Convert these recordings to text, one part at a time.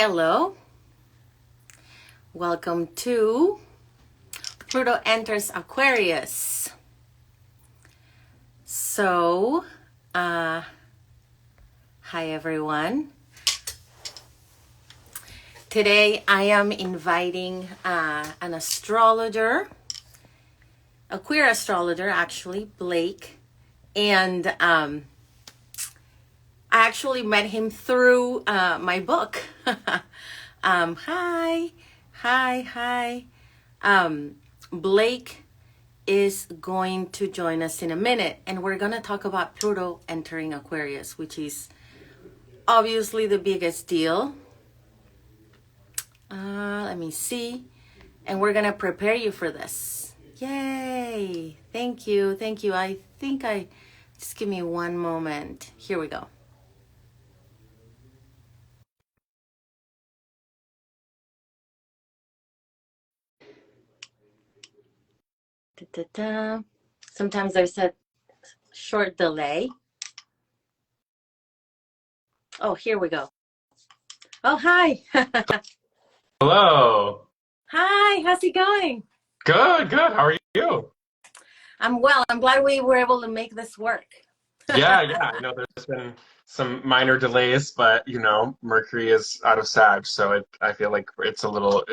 Hello, welcome to Pluto enters Aquarius. So, hi everyone. Today I am inviting an astrologer, a queer astrologer actually, Blake, and I actually met him through my book. Hi. Blake is going to join us in a minute, and we're going to talk about Pluto entering Aquarius, which is obviously the biggest deal. Let me see. And we're going to prepare you for this. Yay. Thank you. Just give me one moment. Here we go. Da-da-da. Sometimes there's a short delay. Oh, here we go. Oh, hi. Hello. Hi, how's it going? Good. How are you? I'm well. I'm glad we were able to make this work. Yeah. I know there's been some minor delays, but Mercury is out of Sag, so I feel like it's a little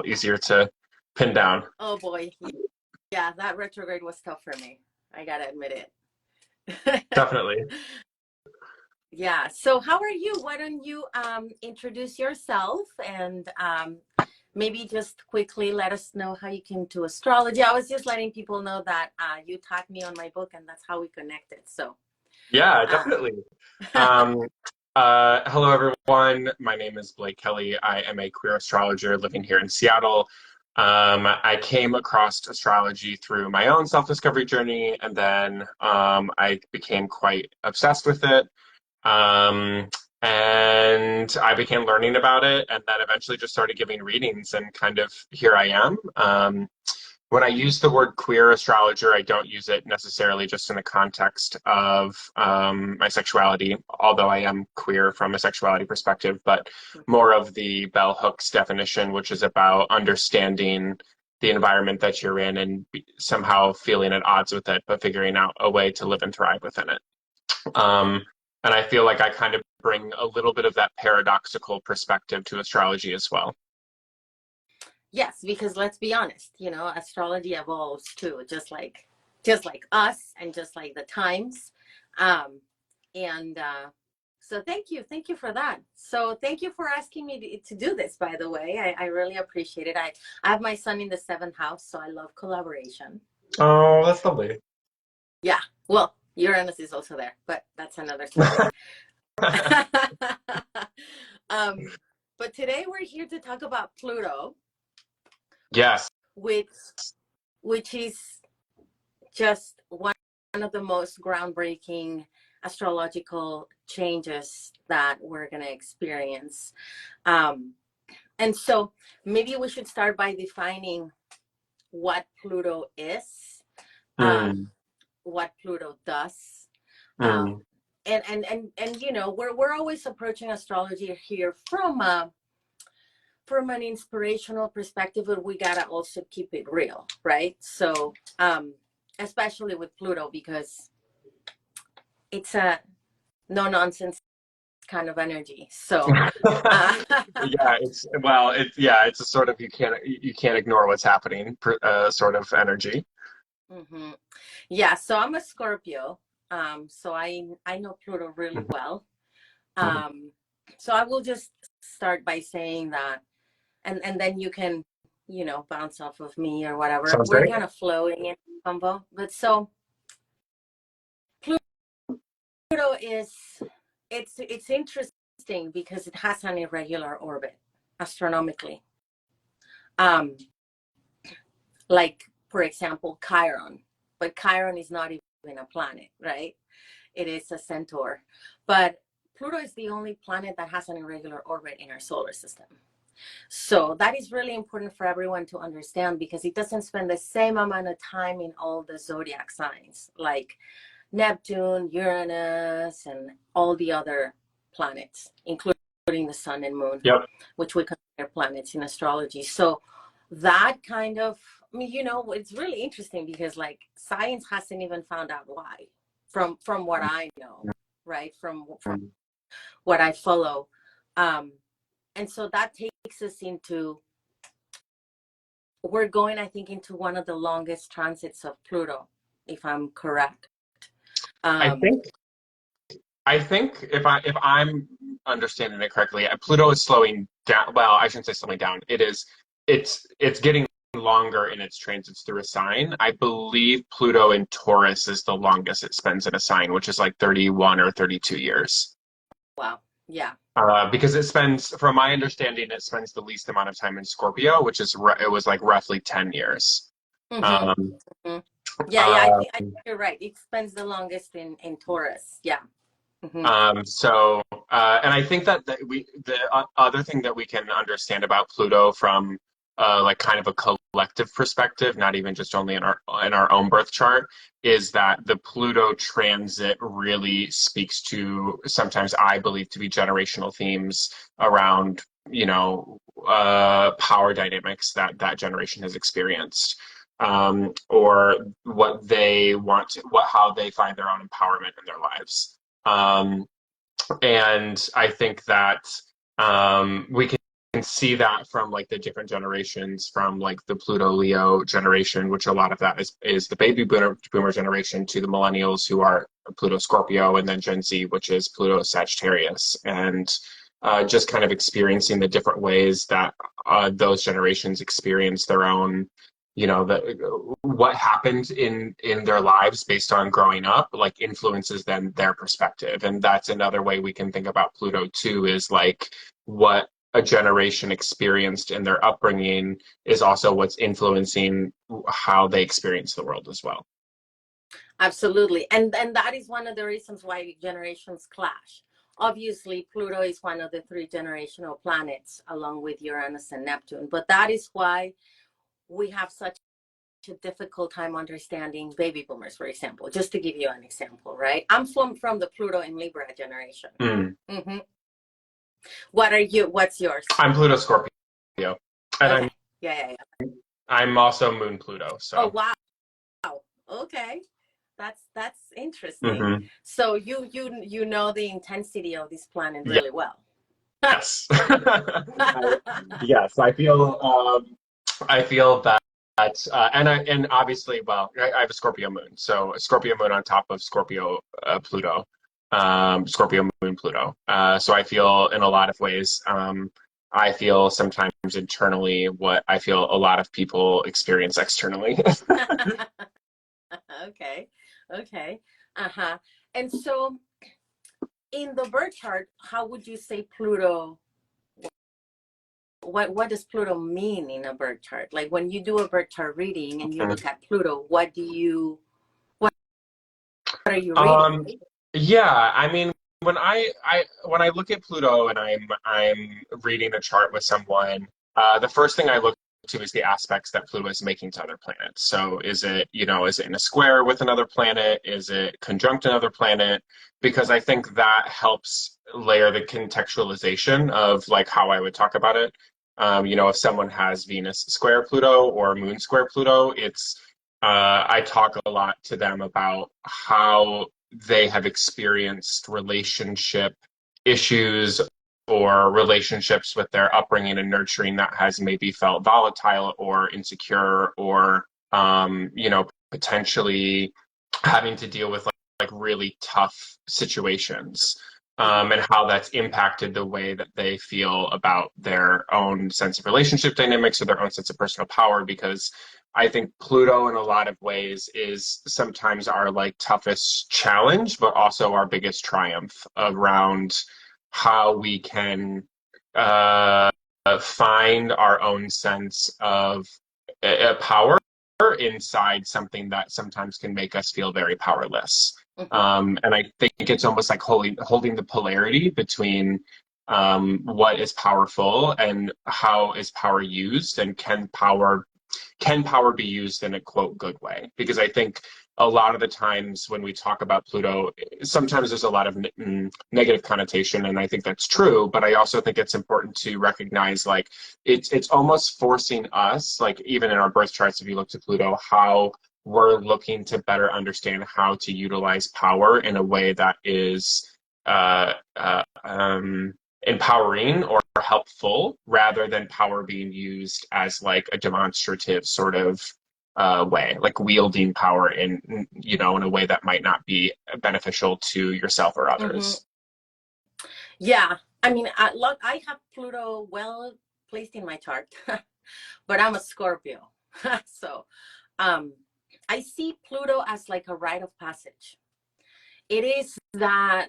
easier to pin down. Oh boy. Yeah, that retrograde was tough for me. I gotta admit it. Definitely. Yeah. So how are you? Why don't you introduce yourself and maybe just quickly let us know how you came to astrology. I was just letting people know that you tagged me on my book and that's how we connected. So Yeah, uh, definitely. Um, Hello, everyone. My name is Blake Kelley. I am a queer astrologer living here in Seattle. I came across astrology through my own self-discovery journey, and then I became quite obsessed with it. Um, and I began learning about it, and then eventually just started giving readings, and kind of here I am. When I use the word queer astrologer, I don't use it necessarily just in the context of my sexuality, although I am queer from a sexuality perspective, but more of the bell hooks definition, which is about understanding the environment that you're in and somehow feeling at odds with it, but figuring out a way to live and thrive within it. Um, and I feel like I kind of bring a little bit of that paradoxical perspective to astrology as well. yes, because let's be honest, astrology evolves too, just like us and just like the times. Um, and so thank you for that. So thank you for asking me to do this, by the way. I really appreciate it. I have my son in the seventh house, so I love collaboration. Oh, that's lovely. Yeah, well, Uranus is also there, but that's another story. um, but today we're here to talk about Pluto, Yes. which which is just one of the most groundbreaking astrological changes that we're going to experience. And so maybe we should start by defining what Pluto is, Mm, what Pluto does. Um, mm. we're always approaching astrology here from an inspirational perspective, but we gotta also keep it real, right? So especially with Pluto, because it's a no nonsense kind of energy. So Yeah, it's a sort of you can't ignore what's happening, sort of energy. mhm. Yeah, so I'm a Scorpio. So I know Pluto really well. Mhm. Um, so I will just start by saying that, and then you can, bounce off of me or whatever. Sounds We're great. kind of flowing in combo. But so Pluto is it's interesting because it has an irregular orbit astronomically. Um, like for example, Chiron, but Chiron is not even a planet, right? It is a centaur, but Pluto is the only planet that has an irregular orbit in our solar system. So that is really important for everyone to understand because it doesn't spend the same amount of time in all the zodiac signs like Neptune, Uranus, and all the other planets, including the sun and moon, Yep. which we consider planets in astrology. So that kind of, I mean, it's really interesting because like science hasn't even found out why, from what I know, right? From what I follow. And so that takes us into, we're going, I think, into one of the longest transits of Pluto, if I'm correct. I think if I'm understanding it correctly, Pluto is slowing down. Well, I shouldn't say slowing down. It's getting longer in its transits through a sign. I believe Pluto in Taurus is the longest it spends in a sign, which is like 31 or 32 years. Wow. Yeah. Because from my understanding, it spends the least amount of time in Scorpio, which is it was like roughly 10 years. Mm-hmm. Um, Mm-hmm. Yeah, I think you're right. It spends the longest in Taurus. Yeah. Mm-hmm. And I think that the other thing that we can understand about Pluto from like kind of a collective perspective, not even just only in our own birth chart, is that the Pluto transit really speaks to, sometimes I believe to be, generational themes around, power dynamics that generation has experienced. Or what they want to, how they find their own empowerment in their lives. And I think that we can see that from like the different generations, from like the Pluto Leo generation, which a lot of that is the baby boomer generation, to the millennials who are Pluto Scorpio, and then Gen Z, which is Pluto Sagittarius. And just kind of experiencing the different ways that those generations experience their own, what happened in their lives based on growing up, like influences then their perspective. And that's another way we can think about Pluto too, is like what a generation experienced in their upbringing is also what's influencing how they experience the world as well. Absolutely. And that is one of the reasons why generations clash. Obviously, Pluto is one of the three generational planets, along with Uranus and Neptune. But that is why we have such a difficult time understanding baby boomers, for example, just to give you an example, right? I'm from the Pluto and Libra generation. Mm-hmm. What are you? What's yours? I'm Pluto Scorpio. And okay. I'm also Moon Pluto. So. Oh, wow. Okay. That's interesting. Mm-hmm. So you know the intensity of this planet really well. Yes. Yes, I feel that, and obviously, well, I have a Scorpio moon, so a Scorpio moon on top of Scorpio Pluto, Scorpio moon Pluto. So I feel in a lot of ways, I feel sometimes internally what I feel a lot of people experience externally. Okay. Uh-huh. And so in the birth chart, how would you say Pluto, what does Pluto mean in a birth chart? Like when you do a birth chart reading and you look at Pluto, what are you reading? Yeah, I mean, when I look at Pluto and I'm reading a chart with someone, the first thing I look to is the aspects that Pluto is making to other planets. So is it in a square with another planet? Is it conjunct another planet? Because I think that helps layer the contextualization of like how I would talk about it. If someone has Venus square Pluto or Moon square Pluto, I talk a lot to them about how they have experienced relationship issues or relationships with their upbringing and nurturing that has maybe felt volatile or insecure, or potentially having to deal with like really tough situations, and how that's impacted the way that they feel about their own sense of relationship dynamics or their own sense of personal power. Because I think Pluto in a lot of ways is sometimes our like toughest challenge, but also our biggest triumph around how we can find our own sense of power inside something that sometimes can make us feel very powerless. And I think it's almost like holding the polarity between what is powerful and how is power used, and can power be used in a quote good way. Because I think a lot of the times when we talk about Pluto, sometimes there's a lot of negative connotation, and I think that's true. But I also think it's important to recognize, like, it's almost forcing us, like even in our birth charts, if you look to Pluto, how we're looking to better understand how to utilize power in a way that is uh, uh, um, empowering or helpful, rather than power being used as like a demonstrative sort of way, like wielding power in, in a way that might not be beneficial to yourself or others. Yeah, I mean, I have Pluto well placed in my chart, but I'm a Scorpio. So um, I see Pluto as like a rite of passage. It is that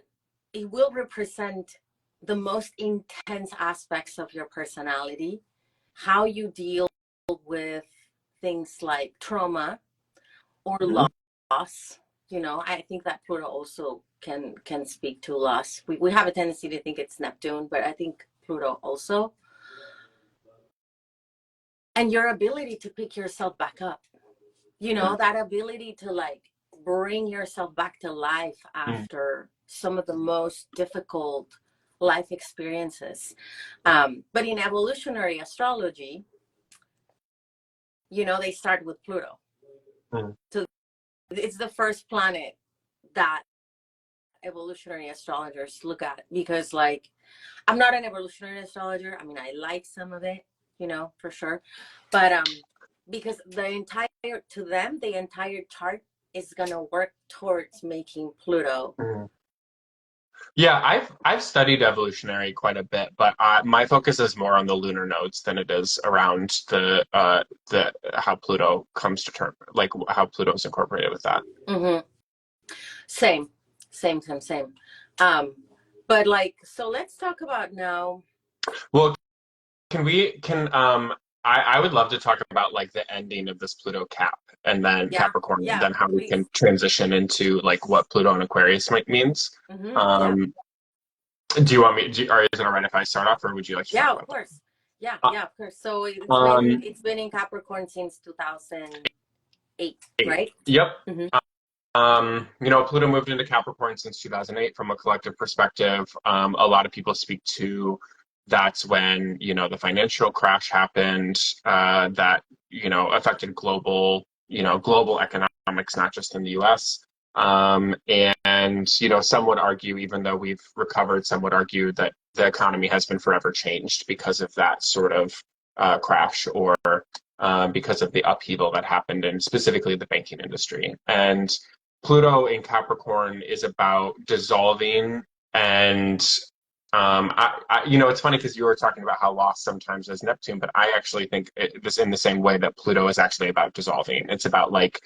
it will represent the most intense aspects of your personality, how you deal with things like trauma or loss. I think that Pluto also can speak to loss. We have a tendency to think it's Neptune, but I think Pluto also. And your ability to pick yourself back up, that ability to like bring yourself back to life after some of the most difficult life experiences. But in evolutionary astrology, they start with Pluto. So it's the first planet that evolutionary astrologers look at, because like I'm not an evolutionary astrologer. I mean, I like some of it, for sure, but because the entire chart is gonna work towards making Pluto. Yeah, I've studied evolutionary quite a bit, but my focus is more on the lunar nodes than it is around the how Pluto comes to term, like how Pluto is incorporated with that. Same. But like, so let's talk about now. Well, I would love to talk about like the ending of this Pluto cap and then Capricorn, and then how we can transition into like what Pluto and Aquarius means. Do you want me? Is it all right if I start off, or would you like to talk about that? Yeah, of course. So it's been in Capricorn since 2008, right? Yep. Pluto moved into Capricorn since 2008. From a collective perspective, a lot of people speak to that's when, the financial crash happened, that, affected global economics, not just in the US. And, some would argue, even though we've recovered, some would argue that the economy has been forever changed because of that sort of crash, or because of the upheaval that happened in specifically the banking industry. And Pluto in Capricorn is about dissolving, and it's funny because you were talking about how lost sometimes is Neptune, but I actually think this in the same way that Pluto is actually about dissolving. It's about like,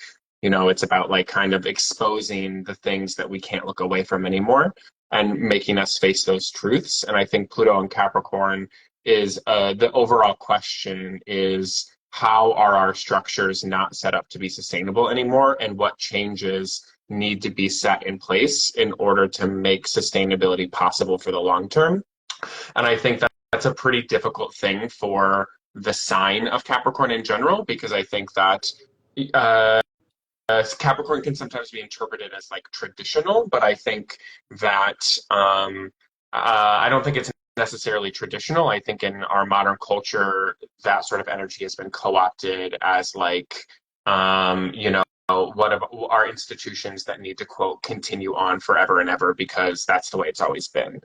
kind of exposing the things that we can't look away from anymore and making us face those truths. And I think Pluto in Capricorn is the overall question is, how are our structures not set up to be sustainable anymore, and what changes need to be set in place in order to make sustainability possible for the long term. And I think that that's a pretty difficult thing for the sign of Capricorn in general, because I think that Capricorn can sometimes be interpreted as like traditional, but I think that I don't think it's necessarily traditional. I think in our modern culture, that sort of energy has been co-opted as like, what of our institutions that need to, quote, continue on forever and ever because that's the way it's always been.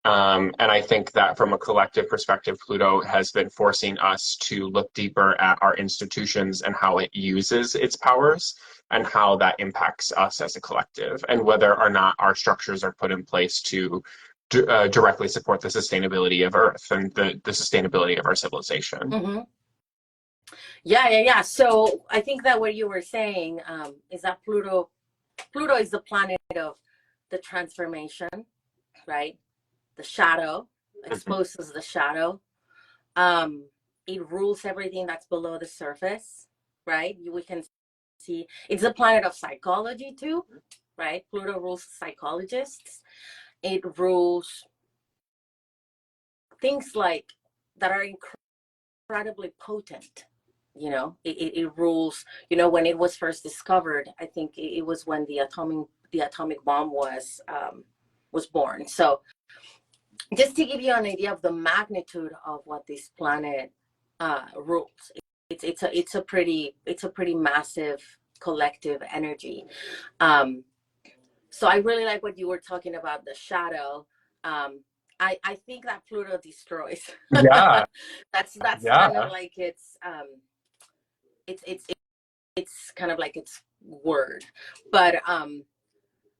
And I think that from a collective perspective, Pluto has been forcing us to look deeper at our institutions and how it uses its powers and how that impacts us as a collective, and whether or not our structures are put in place to directly support the sustainability of Earth and the sustainability of our civilization. Yeah. So I think that what you were saying is that Pluto is the planet of the transformation, right? The shadow exposes the shadow. It rules everything that's below the surface, right? We can see it's a planet of psychology too, right? Pluto rules psychologists. It rules things like that are incredibly potent, It rules. When it was first discovered, I think it was when the atomic bomb was born. So just to give you an idea of the magnitude of what this planet rules, it's a pretty massive collective energy. So I really like what you were talking about, the shadow. I think that Pluto destroys. Yeah, That's kind of yeah. like it's kind of like its word. But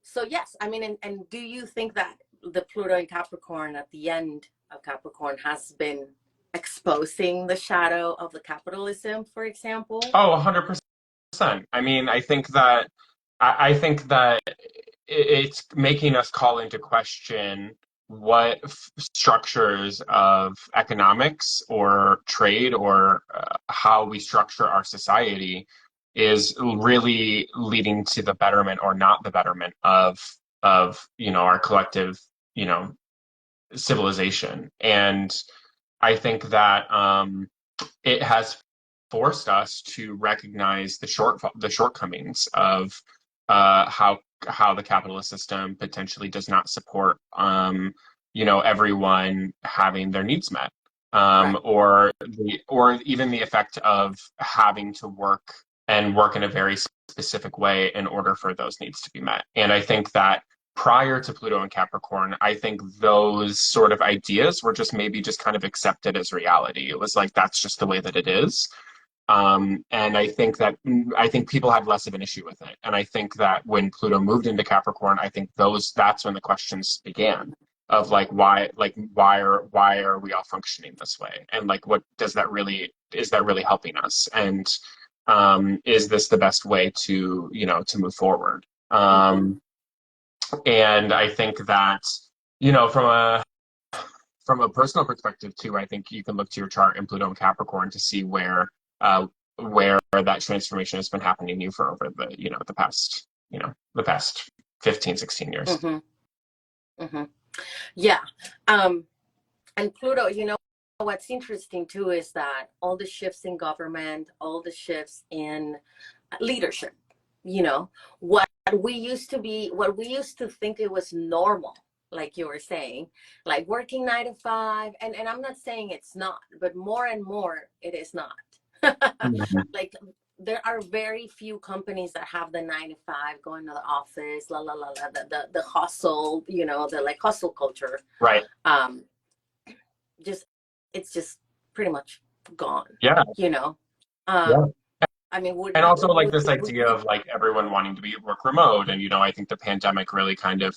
so yes, I mean, and do you think that the Pluto in Capricorn at the end of Capricorn has been exposing the shadow of the capitalism, for example? Oh, 100%. I mean, I think that it's making us call into question what structures of economics or trade or how we structure our society is really leading to the betterment or not the betterment of our collective you know civilization. And I think that it has forced us to recognize the shortcomings of how the capitalist system potentially does not support everyone having their needs met, Right. or even the effect of having to work in a very specific way in order for those needs to be met. And I think that prior to Pluto and Capricorn, I think those sort of ideas were just maybe just kind of accepted as reality. It was like that's just the way that it is. And I think people had less of an issue with it. And I think that when Pluto moved into Capricorn, I think that's when the questions began of why are we all functioning this way? And like what does that really is that really helping us? And is this the best way to move forward? Mm-hmm. And I think that, from a personal perspective too, I think you can look to your chart in Pluto and Capricorn to see where that transformation has been happening to you for over the past 15, 16 years. Mm-hmm. Mm-hmm. Yeah. Um, and Pluto, what's interesting too is that all the shifts in government, all the shifts in leadership, what what we used to think it was normal, like you were saying, like working 9 to 5, and I'm not saying it's not, but more and more it is not. Mhm. Like there are very few companies that have the 9 to 5, going to the office, la la la la, the hustle, the like hustle culture. Right. Um, just it's just pretty much gone. Yeah. You know, Yeah. um, I mean, would And you also like this would idea you? of like everyone wanting to be work remote. And I think the pandemic really kind of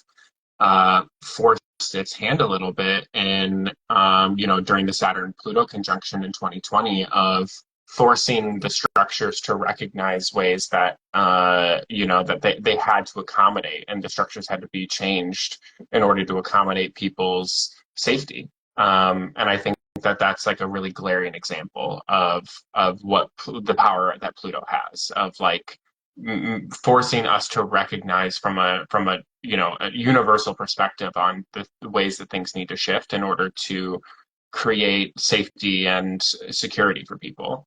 forced its hand a little bit during the Saturn Pluto conjunction in 2020 of forcing the structures to recognize ways that they had to accommodate, and the structures had to be changed in order to accommodate people's safety. And I think that that's like a really glaring example of what the power that Pluto has, of like forcing us to recognize from a universal perspective on the ways that things need to shift in order to create safety and security for people.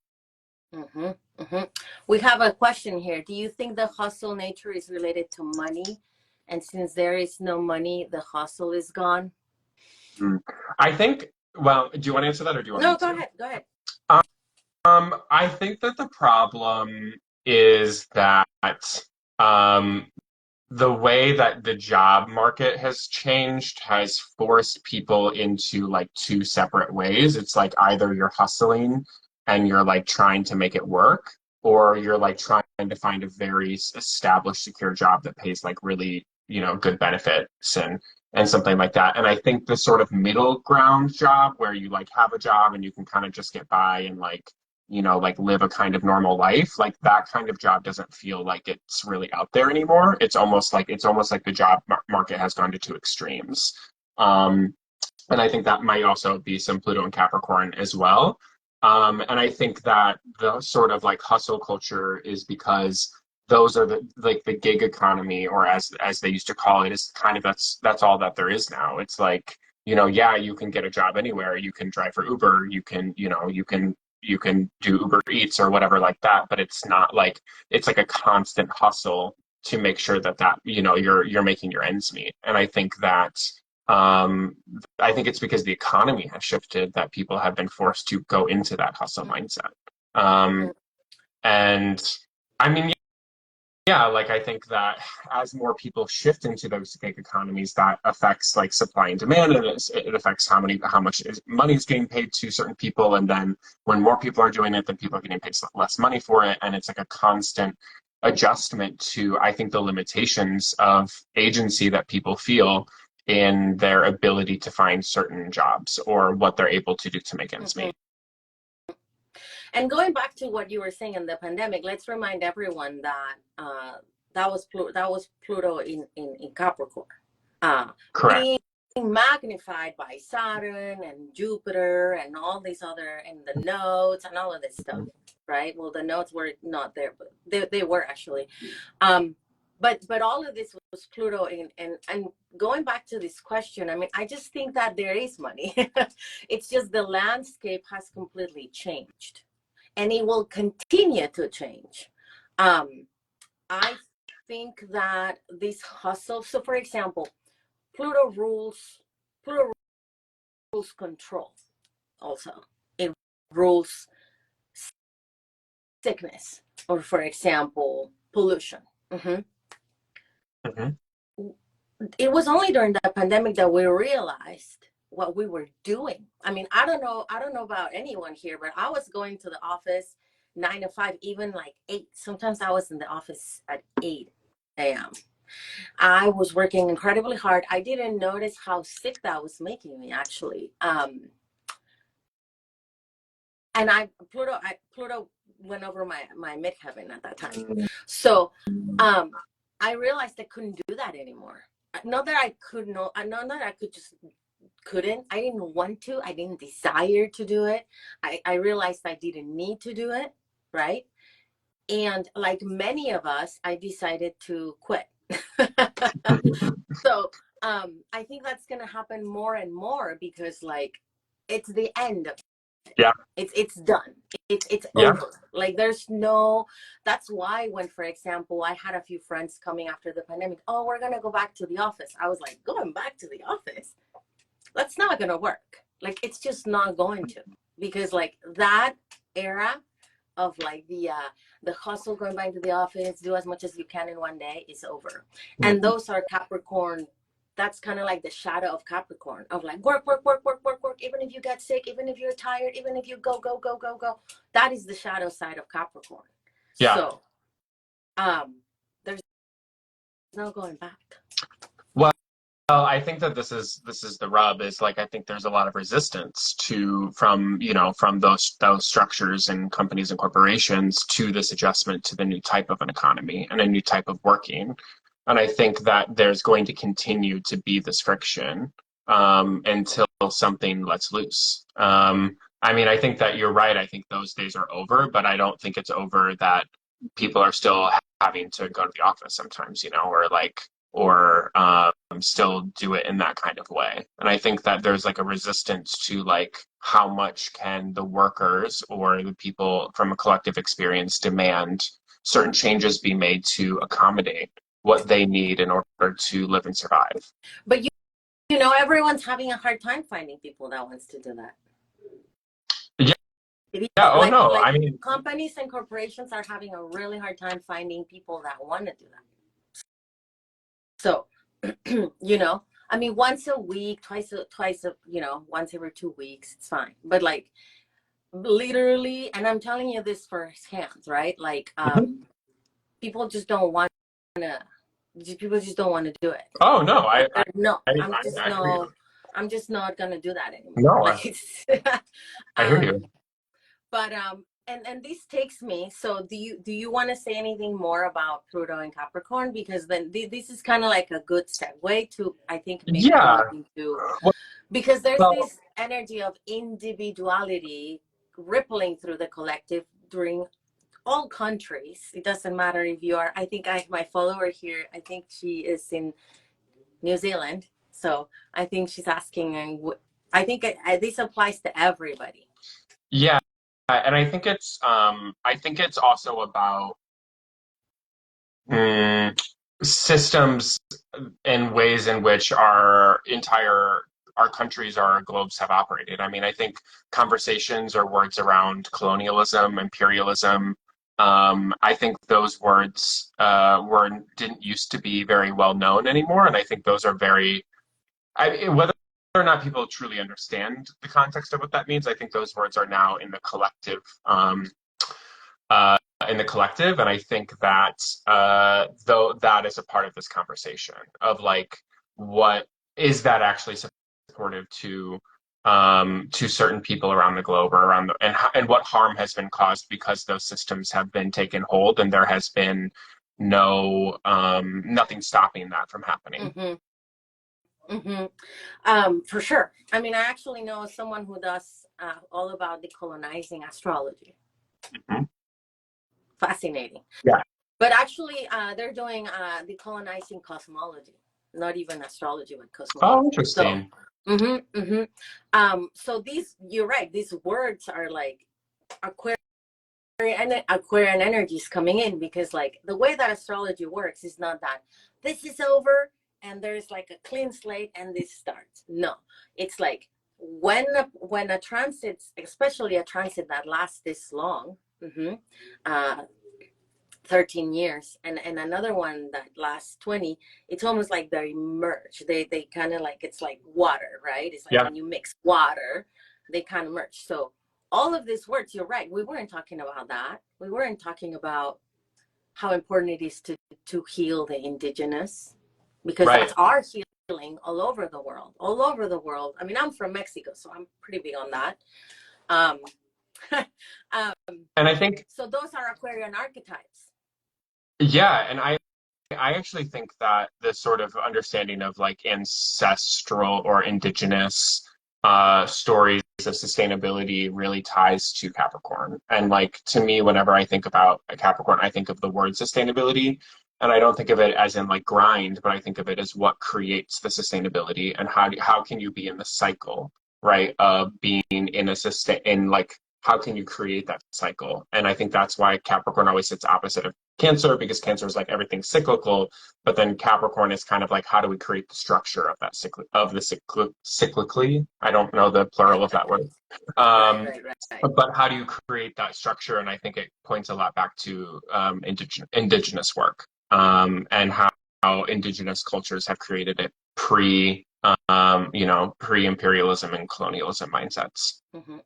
Hmm. Hmm. We have a question here. Do you think the hustle nature is related to money? And since there is no money, the hustle is gone? Mm. I think, well, do you want to answer that or do you want me No, go to? ahead. Go ahead. I think that the problem is that um, the way that the job market has changed has forced people into like two separate ways. It's like either you're hustling and you're like trying to make it work, or you're like trying to find a very established, secure job that pays like really, good benefits and something like that. And I think the sort of middle ground job where you like have a job and you can kind of just get by and like live a kind of normal life, like that kind of job doesn't feel like it's really out there anymore. It's almost like the job market has gone to two extremes. Um, and I think that might also be some Pluto and Capricorn as well. And I think that the sort of like hustle culture is because those are the gig economy, or as they used to call it, is kind of that's all that there is now. It's like, yeah, you can get a job anywhere. You can drive for Uber. You can you can do Uber Eats or whatever like that, but it's not like it's like a constant hustle to make sure that you're making your ends meet. And um, I think it's because the economy has shifted that people have been forced to go into that hustle mindset. Um, and I mean, yeah, like I think that as more people shift into those gig economies, that affects like supply and demand, and it affects how much money is getting paid to certain people, and then when more people are doing it, then people are getting paid less money for it, and it's like a constant adjustment to, I think, the limitations of agency that people feel in their ability to find certain jobs or what they're able to do to make ends meet. And going back to what you were saying in the pandemic, let's remind everyone that that was Pluto in Capricorn, Correct. being magnified by Saturn and Jupiter and all these other, and the nodes and all of this stuff, right? Well, the nodes were not there, but they were actually. But all of this was Pluto and going back to this question, I mean, I just think that there is money. It's just the landscape has completely changed, and it will continue to change. I think that this hustle. So, for example, Pluto rules control. Also, it rules sickness, or for example, pollution. Mm-hmm. Mm-hmm. It was only during the pandemic that we realized what we were doing. I mean, I don't know about anyone here, but I was going to the office 9 to 5, even like 8. Sometimes I was in the office at 8 a.m. I was working incredibly hard. I didn't notice how sick that was making me, actually. And Pluto went over my midheaven at that time. So I realized I couldn't do that anymore. Not that I could not that I could just couldn't. I didn't want to. I didn't desire to do it. I realized I didn't need to do it, right? And like many of us, I decided to quit. So I think that's gonna happen more and more because like it's the end of it. Yeah. It's done. It's Yeah. over. Like there's no. That's why when, for example, I had a few friends coming after the pandemic. Oh, we're gonna go back to the office. I was like, going back to the office? That's not gonna work. Like it's just not going to, because like that era of like the hustle, going back to the office, do as much as you can in one day, is over. And those are Capricorn. That's kind of like the shadow of Capricorn, of like work, even if you get sick, even if you're tired, even if you go. That is the shadow side of Capricorn. Yeah. So there's no going back. Well, I think that this is the rub, is like I think there's a lot of resistance from those structures and companies and corporations to this adjustment to the new type of an economy and a new type of working. And I think that there's going to continue to be this friction until something lets loose. I mean, I think that you're right. I think those days are over, but I don't think it's over that people are still having to go to the office sometimes, or still do it in that kind of way. And I think that there's like a resistance to like how much can the workers or the people from a collective experience demand certain changes be made to accommodate what they need in order to live and survive. But you know, everyone's having a hard time finding people that wants to do that. Yeah. Yeah. Oh no. Like I mean, companies and corporations are having a really hard time finding people that want to do that. So, you know, I mean, once a week, twice, once every 2 weeks, it's fine. But like, literally, and I'm telling you this firsthand, right? Like, people just don't want to. People just don't want to do it. oh no, No, I, I'm just not gonna do that anymore. no, Like, I hear you. But and this takes me. So do you want to say anything more about Pluto and Capricorn? Because then this is kind of like a good segue to, I think, maybe Yeah. going into, because there's this energy of individuality rippling through the collective during all countries. It doesn't matter if you are. I think my follower here, I think she is in New Zealand. So I think she's asking, and I think this applies to everybody. Yeah. and I think it's also about mm, systems and ways in which our countries, our globes have operated. I mean, I think conversations or words around colonialism, imperialism, I think those words were didn't used to be very well known anymore, and I think those are very whether or not people truly understand the context of what that means, I think those words are now uh, in the collective, and I think that though that is a part of this conversation of like what is that actually supportive to certain people around the globe or around and what harm has been caused because those systems have been taken hold and there has been nothing stopping that from happening. Mm-hmm. Mm-hmm. For sure. I mean, I actually know someone who does all about decolonizing astrology. Mhm. Fascinating. Yeah. But actually, they're doing decolonizing cosmology, not even astrology, but Oh, cosmology. So, interesting. so you're right. These words are like Aquarian energies coming in because, like, the way that astrology works is not that this is over and there's like a clean slate and this starts. No, it's like when a transit, especially a transit that lasts this long. Uh, 13 years and another one that lasts 20, it's almost like they merge. They kind of like, it's like water, right? It's like Yeah. when you mix water, they kind of merge. So all of these words, you're right, we weren't talking about that. We weren't talking about how important it is to heal the indigenous, because Right. that's our healing all over the world, all over the world. I mean, I'm from Mexico, so I'm pretty big on that. um, And I think, so those are Aquarian archetypes. yeah, and I actually think that this sort of understanding of like ancestral or indigenous stories of sustainability really ties to Capricorn. And like to me, whenever I think about a Capricorn, I think of the word sustainability. And I don't think of it as in like grind, but I think of it as what creates the sustainability and how can you be in the cycle, right? Of being in a sustain in like how can you create that cycle? And I think that's why Capricorn always sits opposite of Cancer, because Cancer is like everything's cyclical, but then Capricorn is kind of like how do we create the structure of that cyclically? I don't know the plural of that word. Right, Um, right, right. but how do you create that structure? And I think it points a lot back to indigenous work and how indigenous cultures have created it pre-imperialism and colonialism mindsets. Mm-hmm.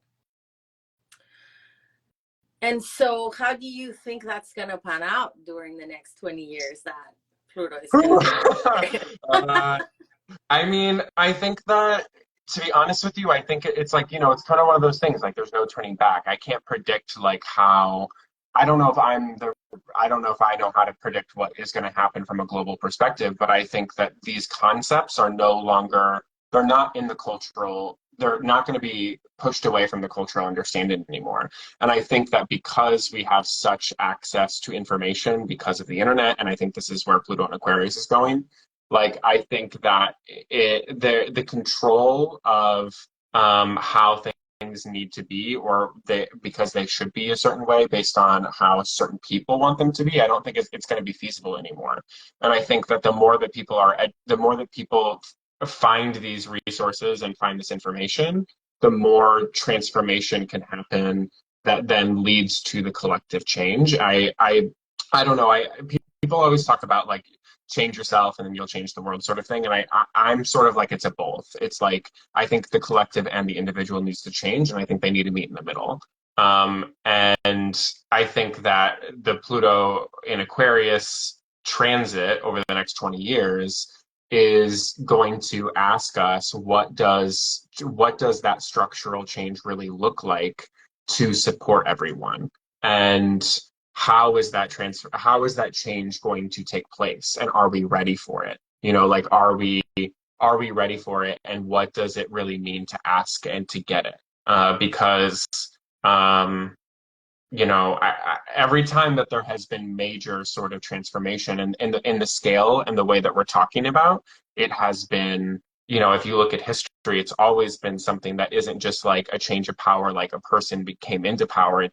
And so, how do you think that's going to pan out during the next 20 years that Pluto is going to be in Aquarius? uh, I mean, I think that to be honest with you, I think it's like, it's kind of one of those things, like there's no turning back. I can't predict like how, I don't know if I don't know if I know how to predict what is going to happen from a global perspective, but I think that these concepts are no longer, they're not in the cultural, they're not going to be pushed away from the cultural understanding anymore. And I think that because we have such access to information because of the internet, and I think this is where Pluto and Aquarius is going, like I think that the control of how things need to be, or they because they should be a certain way based on how certain people want them to be, I don't think it's going to be feasible anymore. And I think that the more that people find these resources and find this information, the more transformation can happen that then leads to the collective change. I don't know. People always talk about like change yourself and then you'll change the world sort of thing. And I'm sort of like it's a both. It's like I think the collective and the individual needs to change, and I think they need to meet in the middle. And I think that the Pluto in Aquarius transit over the next 20 years is going to ask us what does that structural change really look like to support everyone, and how is that change going to take place, and are we ready for it? Like are we ready for it, and what does it really mean to ask and to get it? Because um every time that there has been major sort of transformation in the scale and the way that we're talking about, it has been you know, if you look at history, it's always been something that isn't just like a change of power, like a person became into power.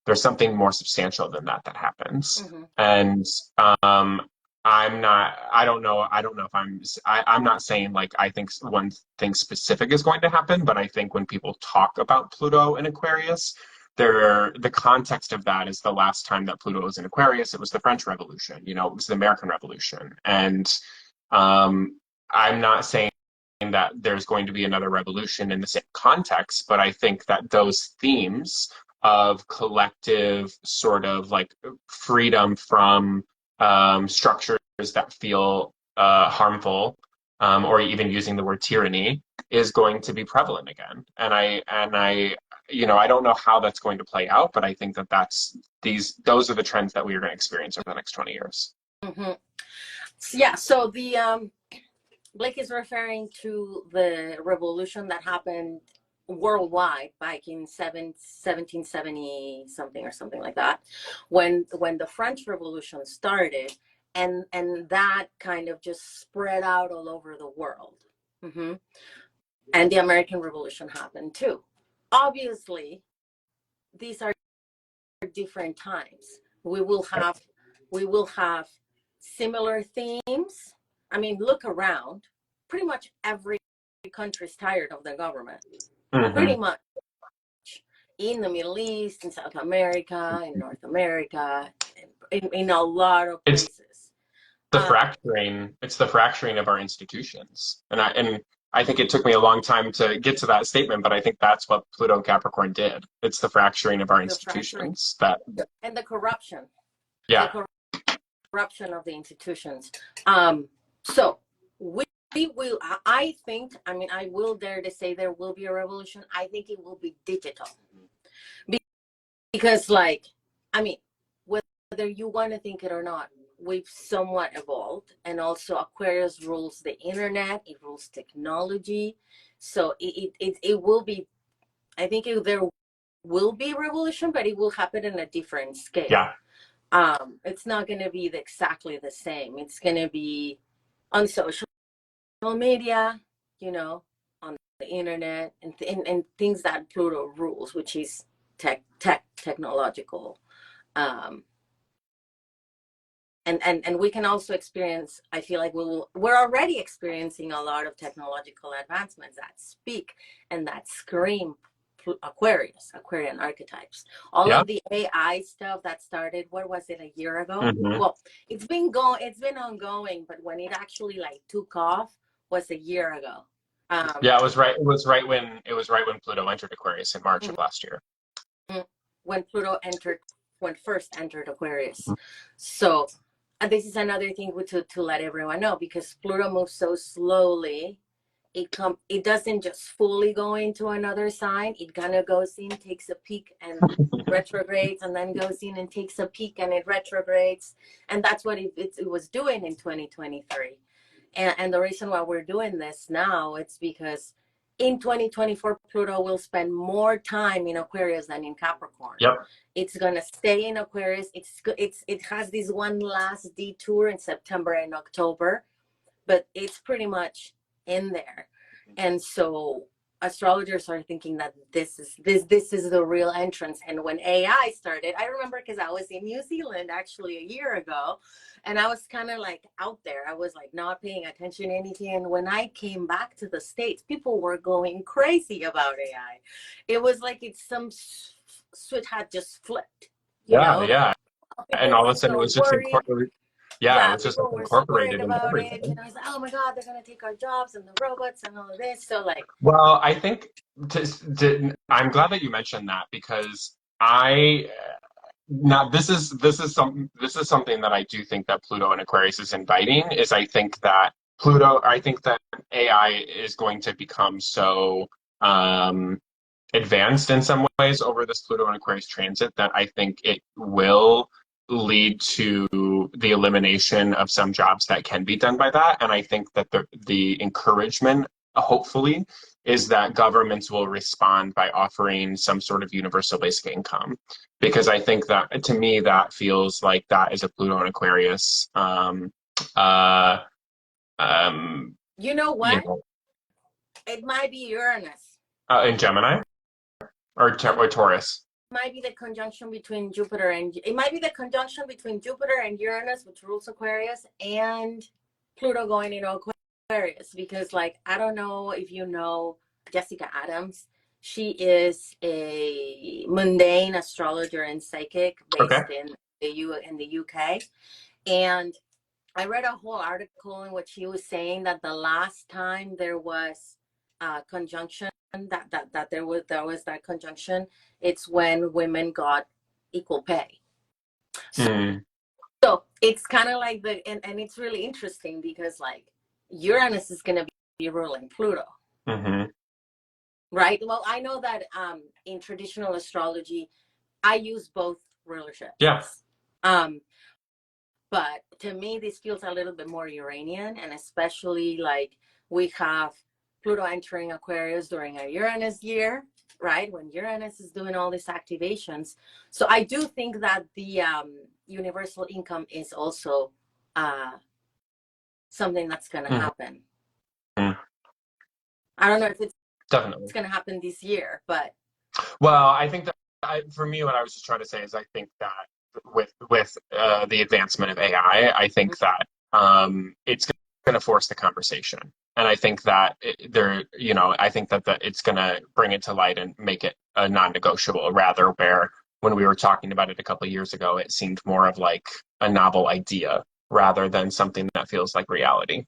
There's something more substantial than that that happens. Mm-hmm. And um, I don't know if I'm not saying like I think one thing specific is going to happen, but I think when people talk about Pluto and Aquarius, the context of that is the last time that Pluto was in Aquarius, it was the French Revolution, you know, it was the American Revolution. And I'm not saying that there's going to be another revolution in the same context, but I think that those themes of collective sort of like freedom from structures that feel harmful, or even using the word tyranny, is going to be prevalent again. You know, I don't know how that's going to play out, but I think that those are the trends that we are going to experience over the next 20 years. Mm-hmm. Yeah. So the Blake is referring to the revolution that happened worldwide back in 1770 something or something like that, when the French Revolution started, and that kind of just spread out all over the world. Mm-hmm. And the American Revolution happened too. Obviously, these are different times. We will have similar themes. I mean, look around. Pretty much every country is tired of the government. Pretty Mm-hmm. much, in the Middle East, in South America, in North America, in a lot of It's places. it's the fracturing of our institutions. And I think it took me a long time to get to that statement, but I think that's what Pluto and Capricorn did. It's the fracturing of our The fracturing institutions that, and the corruption, the yeah. corruption of the institutions. So we will. I think. I mean, I will dare to say there will be a revolution. I think it will be digital, because, like, I mean, whether you want to think it or not, we've somewhat evolved, and also Aquarius rules the internet. It rules technology, so it will be. I think there will be revolution, but it will happen in a different scale. Yeah. It's not going to be exactly the same. It's going to be on social media, you know, on the internet, and things that Pluto rules, which is technological. Um, and we can also experience, I feel like we're already experiencing a lot of technological advancements that speak and that scream Aquarian archetypes. All Yeah. of the AI stuff that started, what was it, a year ago? Mm-hmm. Well, it's been ongoing, but when it actually like took off was a year ago. Yeah, it was right when Pluto entered Aquarius in March of last year. When when first entered Aquarius. So, and this is another thing to let everyone know, because Pluto moves so slowly. It doesn't just fully go into another sign. It kind of goes in, takes a peek, and retrogrades, and then goes in and takes a peek, and it retrogrades. And that's what it was doing in 2023. And the reason why we're doing this now, it's because in 2024, Pluto will spend more time in Aquarius than in Capricorn. Yep. It's going to stay in Aquarius. It has this one last detour in September and October, but it's pretty much in there. And so astrologers are thinking that this is the real entrance. And when AI started, I remember, because I was in New Zealand actually a year ago, and I was kind of like out there. I was like not paying attention to anything. And when I came back to the States, people were going crazy about AI. It was like it's some switch had just flipped, you Yeah, know? yeah. And People all were of a sudden it so was just worried. incorporated. Yeah, it Yeah, was just like people were so worried incorporated into about it. everything. And I was like, oh my God, they're going to take our jobs and the robots and all of this. So, like, Well, I think I'm glad that you mentioned that, because I now this is something that I do think that Pluto and Aquarius is inviting, is I think that AI is going to become so advanced in some ways over this Pluto and Aquarius transit that I think it will lead to the elimination of some jobs that can be done by that. And I think that the encouragement, hopefully, is that governments will respond by offering some sort of universal basic income. Because I think that, to me, that feels like that is a Pluto and Aquarius you know you what? know. It might be Uranus. In Gemini or Taurus. Might be the conjunction between Jupiter and it might be the conjunction between Jupiter and Uranus, which rules Aquarius, and Pluto going into Aquarius. Because, like, I don't know if you know Jessica Adams. She is a mundane astrologer and psychic Okay. based in the UK. And I read a whole article in which he was saying that the last time there was a conjunction, that there was that conjunction, it's when women got equal pay. So, Mm. so it's kind of like and it's really interesting because, like, Uranus is going to be ruling Pluto. Mm-hmm. Right. Well, I know that in traditional astrology, I use both rulerships. Yeah. But to me, this feels a little bit more Uranian, and especially like we have Pluto entering Aquarius during a Uranus year, right? When Uranus is doing all these activations. So I do think that the universal income is also something that's going to happen. Mm-hmm. I don't know if it's Definitely going to happen this year, but. Well, I think that for me, what I was just trying to say is I think that with the advancement of AI, I think that it's going to force the conversation, and I think that I think that it's going to bring it to light and make it a non-negotiable. Rather, where when we were talking about it a couple of years ago, it seemed more of like a novel idea rather than something that feels like reality.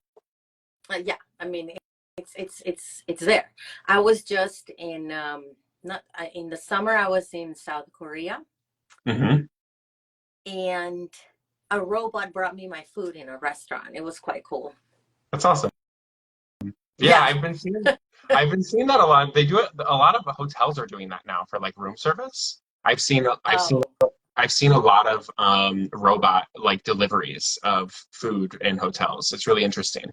Yeah, I mean, it's there. I was just in not in the summer. I was in South Korea, Mm-hmm. and a robot brought me my food in a restaurant. It was quite cool. That's awesome. Yeah, Yeah. I've been seeing that a lot. They do it. A lot of hotels are doing that now for like room service. Oh. I've seen a lot of robot like deliveries of food in hotels. It's really interesting.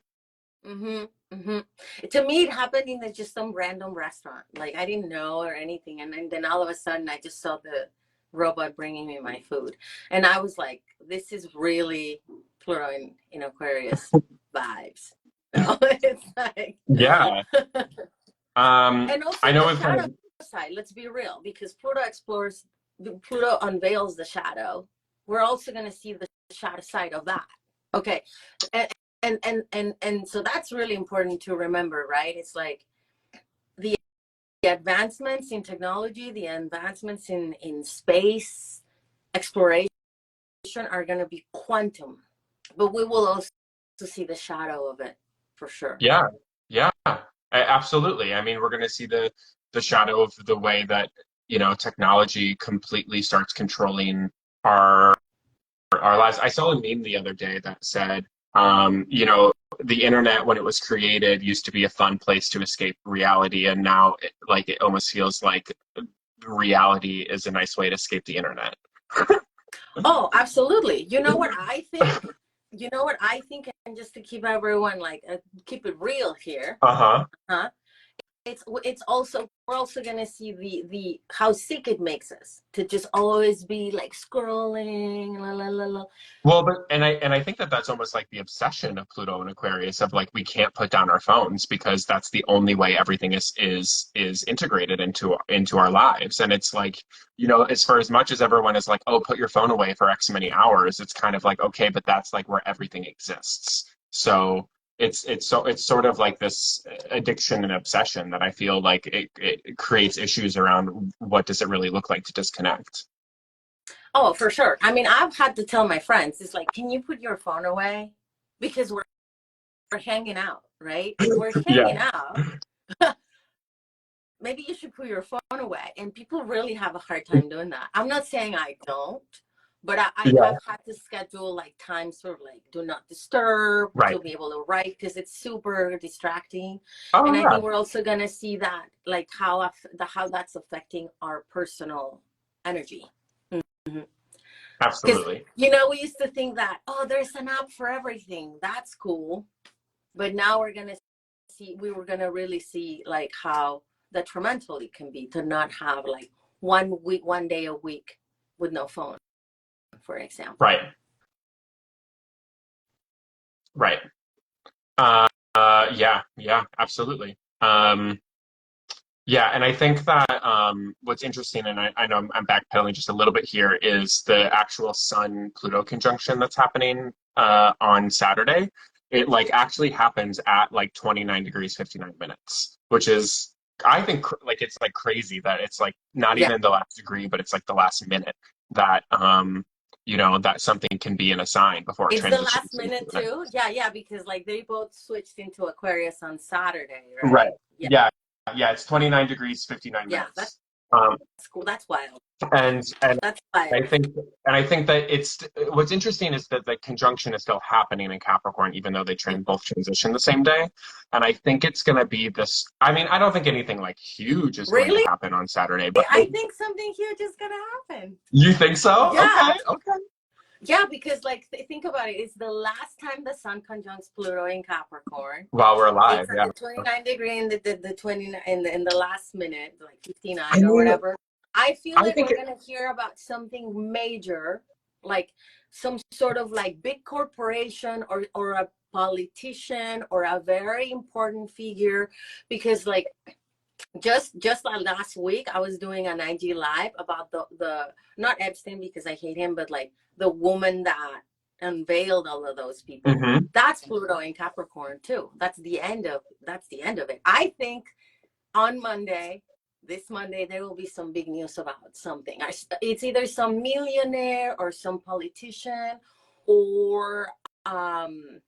Mhm. Mhm. To me, it happened in just some random restaurant. Like, I didn't know or anything, and then all of a sudden, I just saw the robot bringing me my food, and I was like, "This is really Pluto in Aquarius vibes." So it's like, Yeah. and also I know the it's kind shadow of side. Let's be real, because Pluto unveils the shadow. We're also going to see the shadow side of that. Okay, and and so that's really important to remember, right? It's like the advancements in technology, the advancements in space exploration are going to be quantum, but we will also see the shadow of it for sure. yeah, yeah, absolutely. I mean, we're going to see the shadow of the way that technology completely starts controlling our our lives. I saw a meme the other day that said, the internet when it was created used to be a fun place to escape reality, and now it almost feels like reality is a nice way to escape the internet. Oh, absolutely. You know what I think? You know what I think, and just to keep everyone like keep it real here, Uh-huh. huh? It's also we're also gonna see the how sick it makes us to just always be like scrolling, la la la la. Well, but and I think that that's almost like the obsession of Pluto and Aquarius of like we can't put down our phones because that's the only way everything is integrated into our lives. And it's like, as for as much as everyone is like, oh, put your phone away for X many hours, it's kind of like, okay, but that's like where everything exists. So it's sort of like this addiction and obsession that I feel like it creates issues around what does it really look like to disconnect. Oh, for sure. I mean, I've had to tell my friends, it's like, can you put your phone away? Because we're hanging out, right? If we're hanging Yeah. out, maybe you should put your phone away. And people really have a hard time doing that. I'm not saying I don't, but I Yeah. have had to schedule like times for like do not disturb Right. to be able to write because it's super distracting. Oh And I yeah. think we're also gonna see that like how that's affecting our personal energy. Because Absolutely. we used to think that, oh, there's an app for everything. That's cool. But now we were gonna really see like how detrimental it can be to not have like 1 week, 1 day a week with no phone, for example. Right. Right. Yeah, yeah, absolutely. Um, yeah, and I think that what's interesting, and I know I'm backpedaling just a little bit here, is the actual Sun-Pluto conjunction that's happening on Saturday. It like actually happens at like 29 degrees 59 minutes, which is I think like it's like crazy that it's like not Yeah. even the last degree, but it's like the last minute that that something can be in a sign before it It's the last transitions minute into too. Yeah, yeah, because like they both switched into Aquarius on Saturday, right. right? Yeah, Yeah, yeah, it's 29 degrees 59 yeah, that's minutes. Um, cool. That's wild. and That's wild. I think that it's what's interesting is that the conjunction is still happening in Capricorn, even though they Mhm. both transition the same day. And I think it's going to be this. I mean, I don't think anything like huge is going to Really? happen on Saturday, but I think something huge is gonna happen. you think so? Yeah, Okay, okay. yeah, because like think about it. It's the last time the Sun conjuncts Pluto in Capricorn. While we're alive, It's at yeah. the 29 degree in the 20 in the last minute, like I 59 or mean, whatever. I feel I like think we're gonna hear about something major, like some sort of like big corporation or a politician or a very important figure, because like just like last week I was doing an IG live about the not Epstein because I hate him, but like the woman that unveiled all of those people. mhm. That's Pluto in Capricorn too. That's the end of it. I think on Monday, this Monday, there will be some big news about something. It's either some millionaire or some politician or um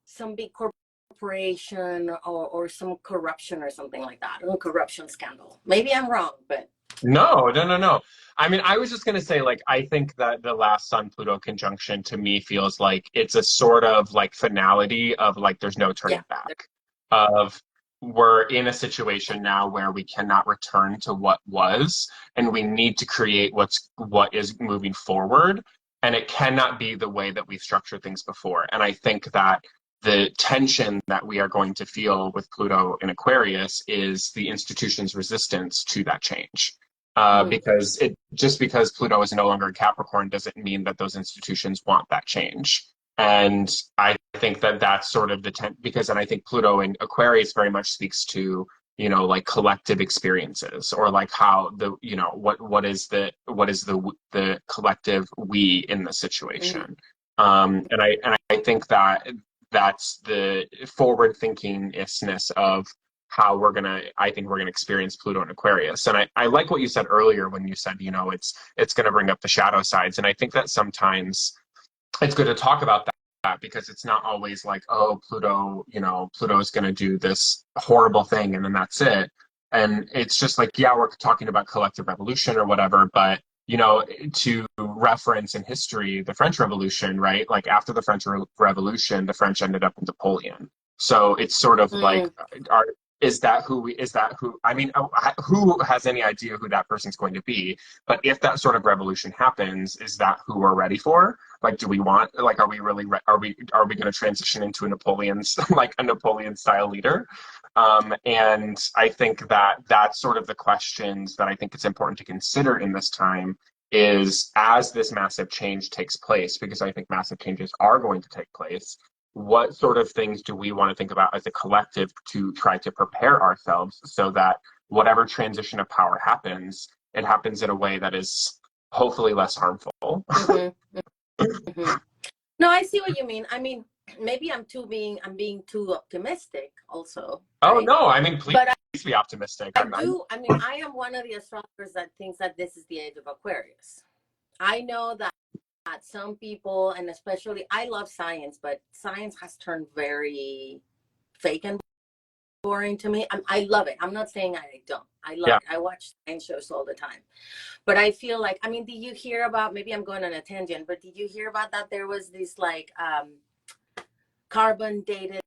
some big corporation or some corruption or something like that, or a corruption scandal. Maybe I'm wrong, but No, no, no, no. I mean, I was just going to say, like, I think that the last Sun Pluto conjunction to me feels like it's a sort of like finality of like there's no yeah, turning back. Of we're in a situation now where we cannot return to what was, and we need to create what is moving forward, and it cannot be the way that we've structured things before. And I think that the tension that we are going to feel with Pluto in Aquarius is the institution's resistance to that change mm-hmm. because it just because Pluto is no longer in Capricorn doesn't mean that those institutions want that change. And I think that that's sort of because, and I think Pluto in Aquarius very much speaks to like collective experiences or like how what is the collective we in the Mm-hmm. situation. And I think that that's the forward thinking isness of how I think we're gonna experience Pluto and Aquarius. And I like what you said earlier when you said, it's gonna bring up the shadow sides. And I think that sometimes it's good to talk about that because it's not always like, oh, Pluto is gonna do this horrible thing and then that's it. And it's just like, yeah, we're talking about collective revolution or whatever, but to reference in history the French Revolution, right? Like after the French Revolution, the French ended up in Napoleon. So it's sort of like, Mm. are is that who I mean, who has any idea who that person's going to be? But if that sort of revolution happens, is that who we're ready for? Like, do we want, like, are we really, are we going to transition into like a Napoleon style leader? And I think that that's sort of the questions that I think it's important to consider in this time is as this massive change takes place, because I think massive changes are going to take place, what sort of things do we want to think about as a collective to try to prepare ourselves so that whatever transition of power happens, it happens in a way that is hopefully less harmful. Mm-hmm. Mm-hmm. No, I see what you mean. I mean, maybe I'm being too optimistic also, Oh right? no, I mean, please But be optimistic. I mean, I am one of the astrologers that thinks that this is the age of Aquarius. I know that some people, and especially I love science, but science has turned very fake and boring to me. I love it. I'm not saying I don't. I love Yeah. it. I watch science shows all the time. But I feel like, I mean, did you hear about, maybe I'm going on a tangent, but did you hear about that there was this like carbon dated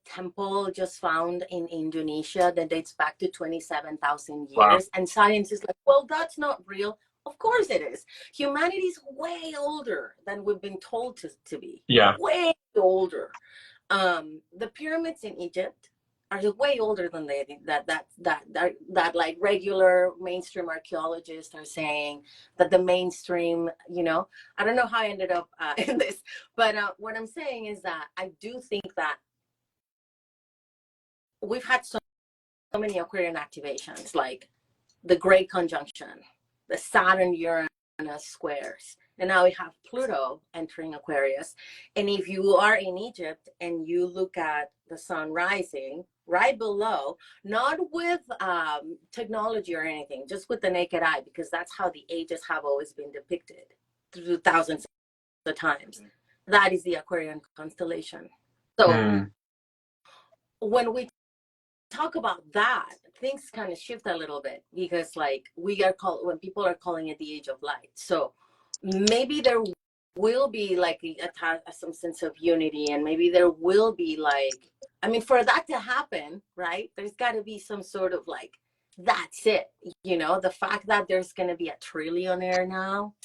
temple just found in Indonesia that dates back to 27,000 Wow. years? And science is like, well, that's not real. Of course it is. Humanity is way older than we've been told to be. Yeah. Way older. The pyramids in Egypt are way older than that like regular mainstream archaeologists are saying that the mainstream, I don't know how I ended up in this, but what I'm saying is that I do think that we've had so many Aquarian activations, like the Great Conjunction, the Saturn Uranus squares, and now we have Pluto entering Aquarius. And if you are in Egypt and you look at the sun rising right below, not with technology or anything, just with the naked eye, because that's how the ages have always been depicted through thousands of times. That is the Aquarian constellation. So when we talk about that, things kind of shift a little bit, because like when people are calling it the age of light. So maybe there will be like some sense of unity, and maybe there will be like, I mean, for that to happen, right, there's got to be some sort of like, that's it, the fact that there's going to be a trillionaire now,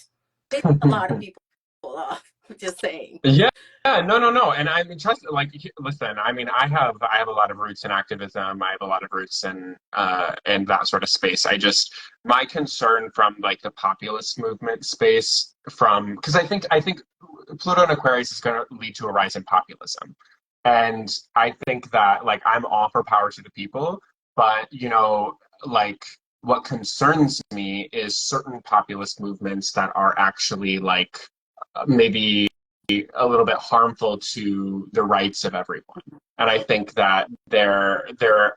pissed a lot of people off. Just saying. Yeah, no. And I mean, trust, like, listen, I mean, I have a lot of roots in activism. I have a lot of roots in that sort of space. My concern from like the populist movement space, because I think Pluto and Aquarius is going to lead to a rise in populism. And I think that, like, I'm all for power to the people, but, like, what concerns me is certain populist movements that are actually like maybe a little bit harmful to the rights of everyone. And I think that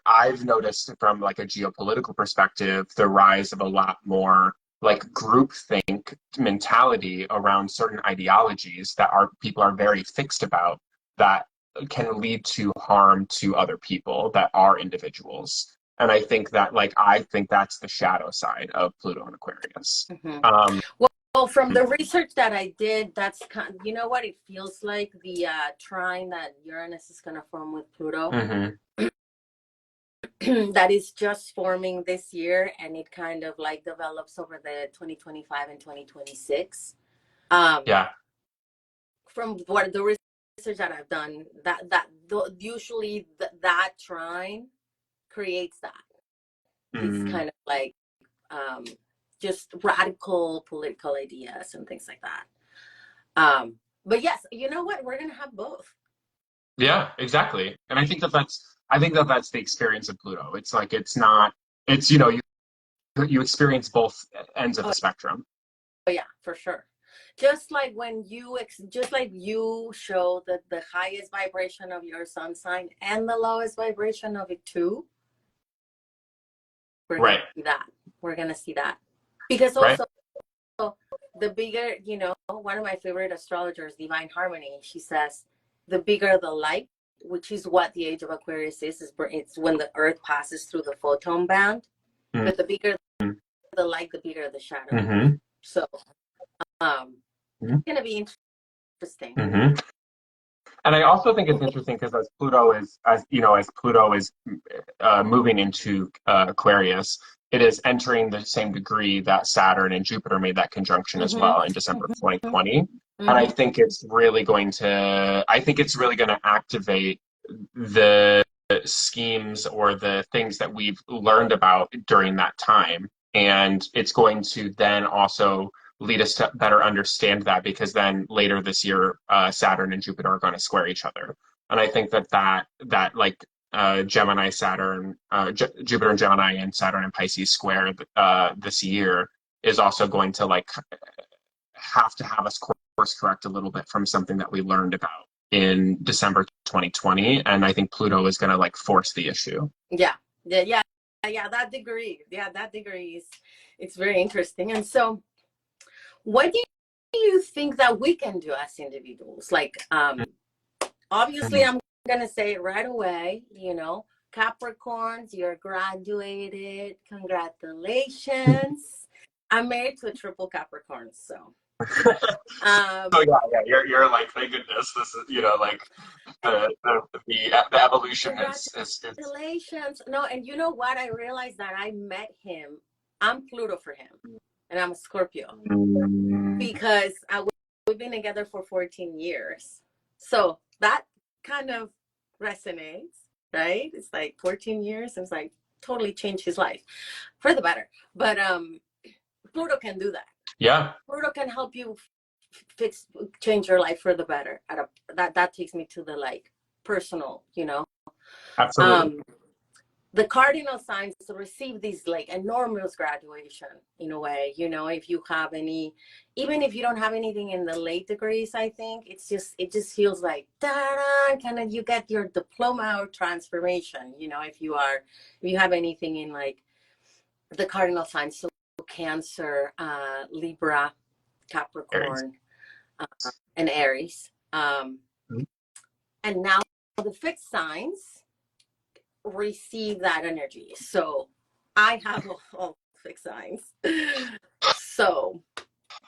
I've noticed from like a geopolitical perspective, the rise of a lot more like groupthink mentality around certain ideologies that people are very fixed about, that can lead to harm to other people that are individuals. And I think that that's the shadow side of Pluto and Aquarius. Well, from the research that I did, that's you know what it feels like, the trine that Uranus is going to form with Pluto. That is just forming this year, and it kind of like develops over the 2025 and 2026. Yeah. From what the research that I've done, usually that trine creates that. It's kind of like just radical political ideas and things like that. But yes, you know what? We're gonna have both. Yeah, exactly. And I think that's the experience of Pluto. It's like you experience both ends of the spectrum. Oh yeah, for sure. Just like when just like you show the highest vibration of your sun sign and the lowest vibration of it too. We're gonna see that. We're gonna see that. Because also the bigger, one of my favorite astrologers, Divine Harmony, she says, the bigger the light, which is what the age of Aquarius is it's when the earth passes through the photon band. But the bigger the light, the bigger the shadow. So it's going to be interesting. And I also think it's interesting because as Pluto is moving into Aquarius, it is entering the same degree that Saturn and Jupiter made that conjunction as well in December of 2020. And I think it's really going to activate the schemes or the things that we've learned about during that time. And it's going to then also lead us to better understand that, because then later this year, Saturn and Jupiter are going to square each other. And I think that like Gemini, Saturn, Jupiter and Gemini and Saturn and Pisces square this year is also going to like have to have us course correct a little bit from something that we learned about in December 2020. And I think Pluto is going to like force the issue. Yeah, that degree. Yeah, that degree it's very interesting. And so what do you think that we can do as individuals? Like, obviously, I'm going to say it right away, Capricorns, you're graduated. Congratulations. I'm married to a triple Capricorn, so. You're like, thank goodness, this is, like the evolution is. Congratulations. No, and you know what? I realized that I met him. I'm Pluto for him, and I'm a Scorpio, because we've been together for 14 years. So that kind of resonates, right? It's like 14 years. It's like totally changed his life for the better. But Pluto can do that. Yeah. Pluto can help you change your life for the better. That takes me to the like personal, Absolutely. the cardinal signs receive this like enormous graduation in a way, you know, if you have any, even if you don't have anything in the late degrees, I think it just feels like da-da, kind of you get your diploma or transformation, you know, if you have anything in like the cardinal signs, so Cancer, Libra, Aries. Capricorn, and Aries. And now the fixed signs receive that energy. So I have all fixed signs. So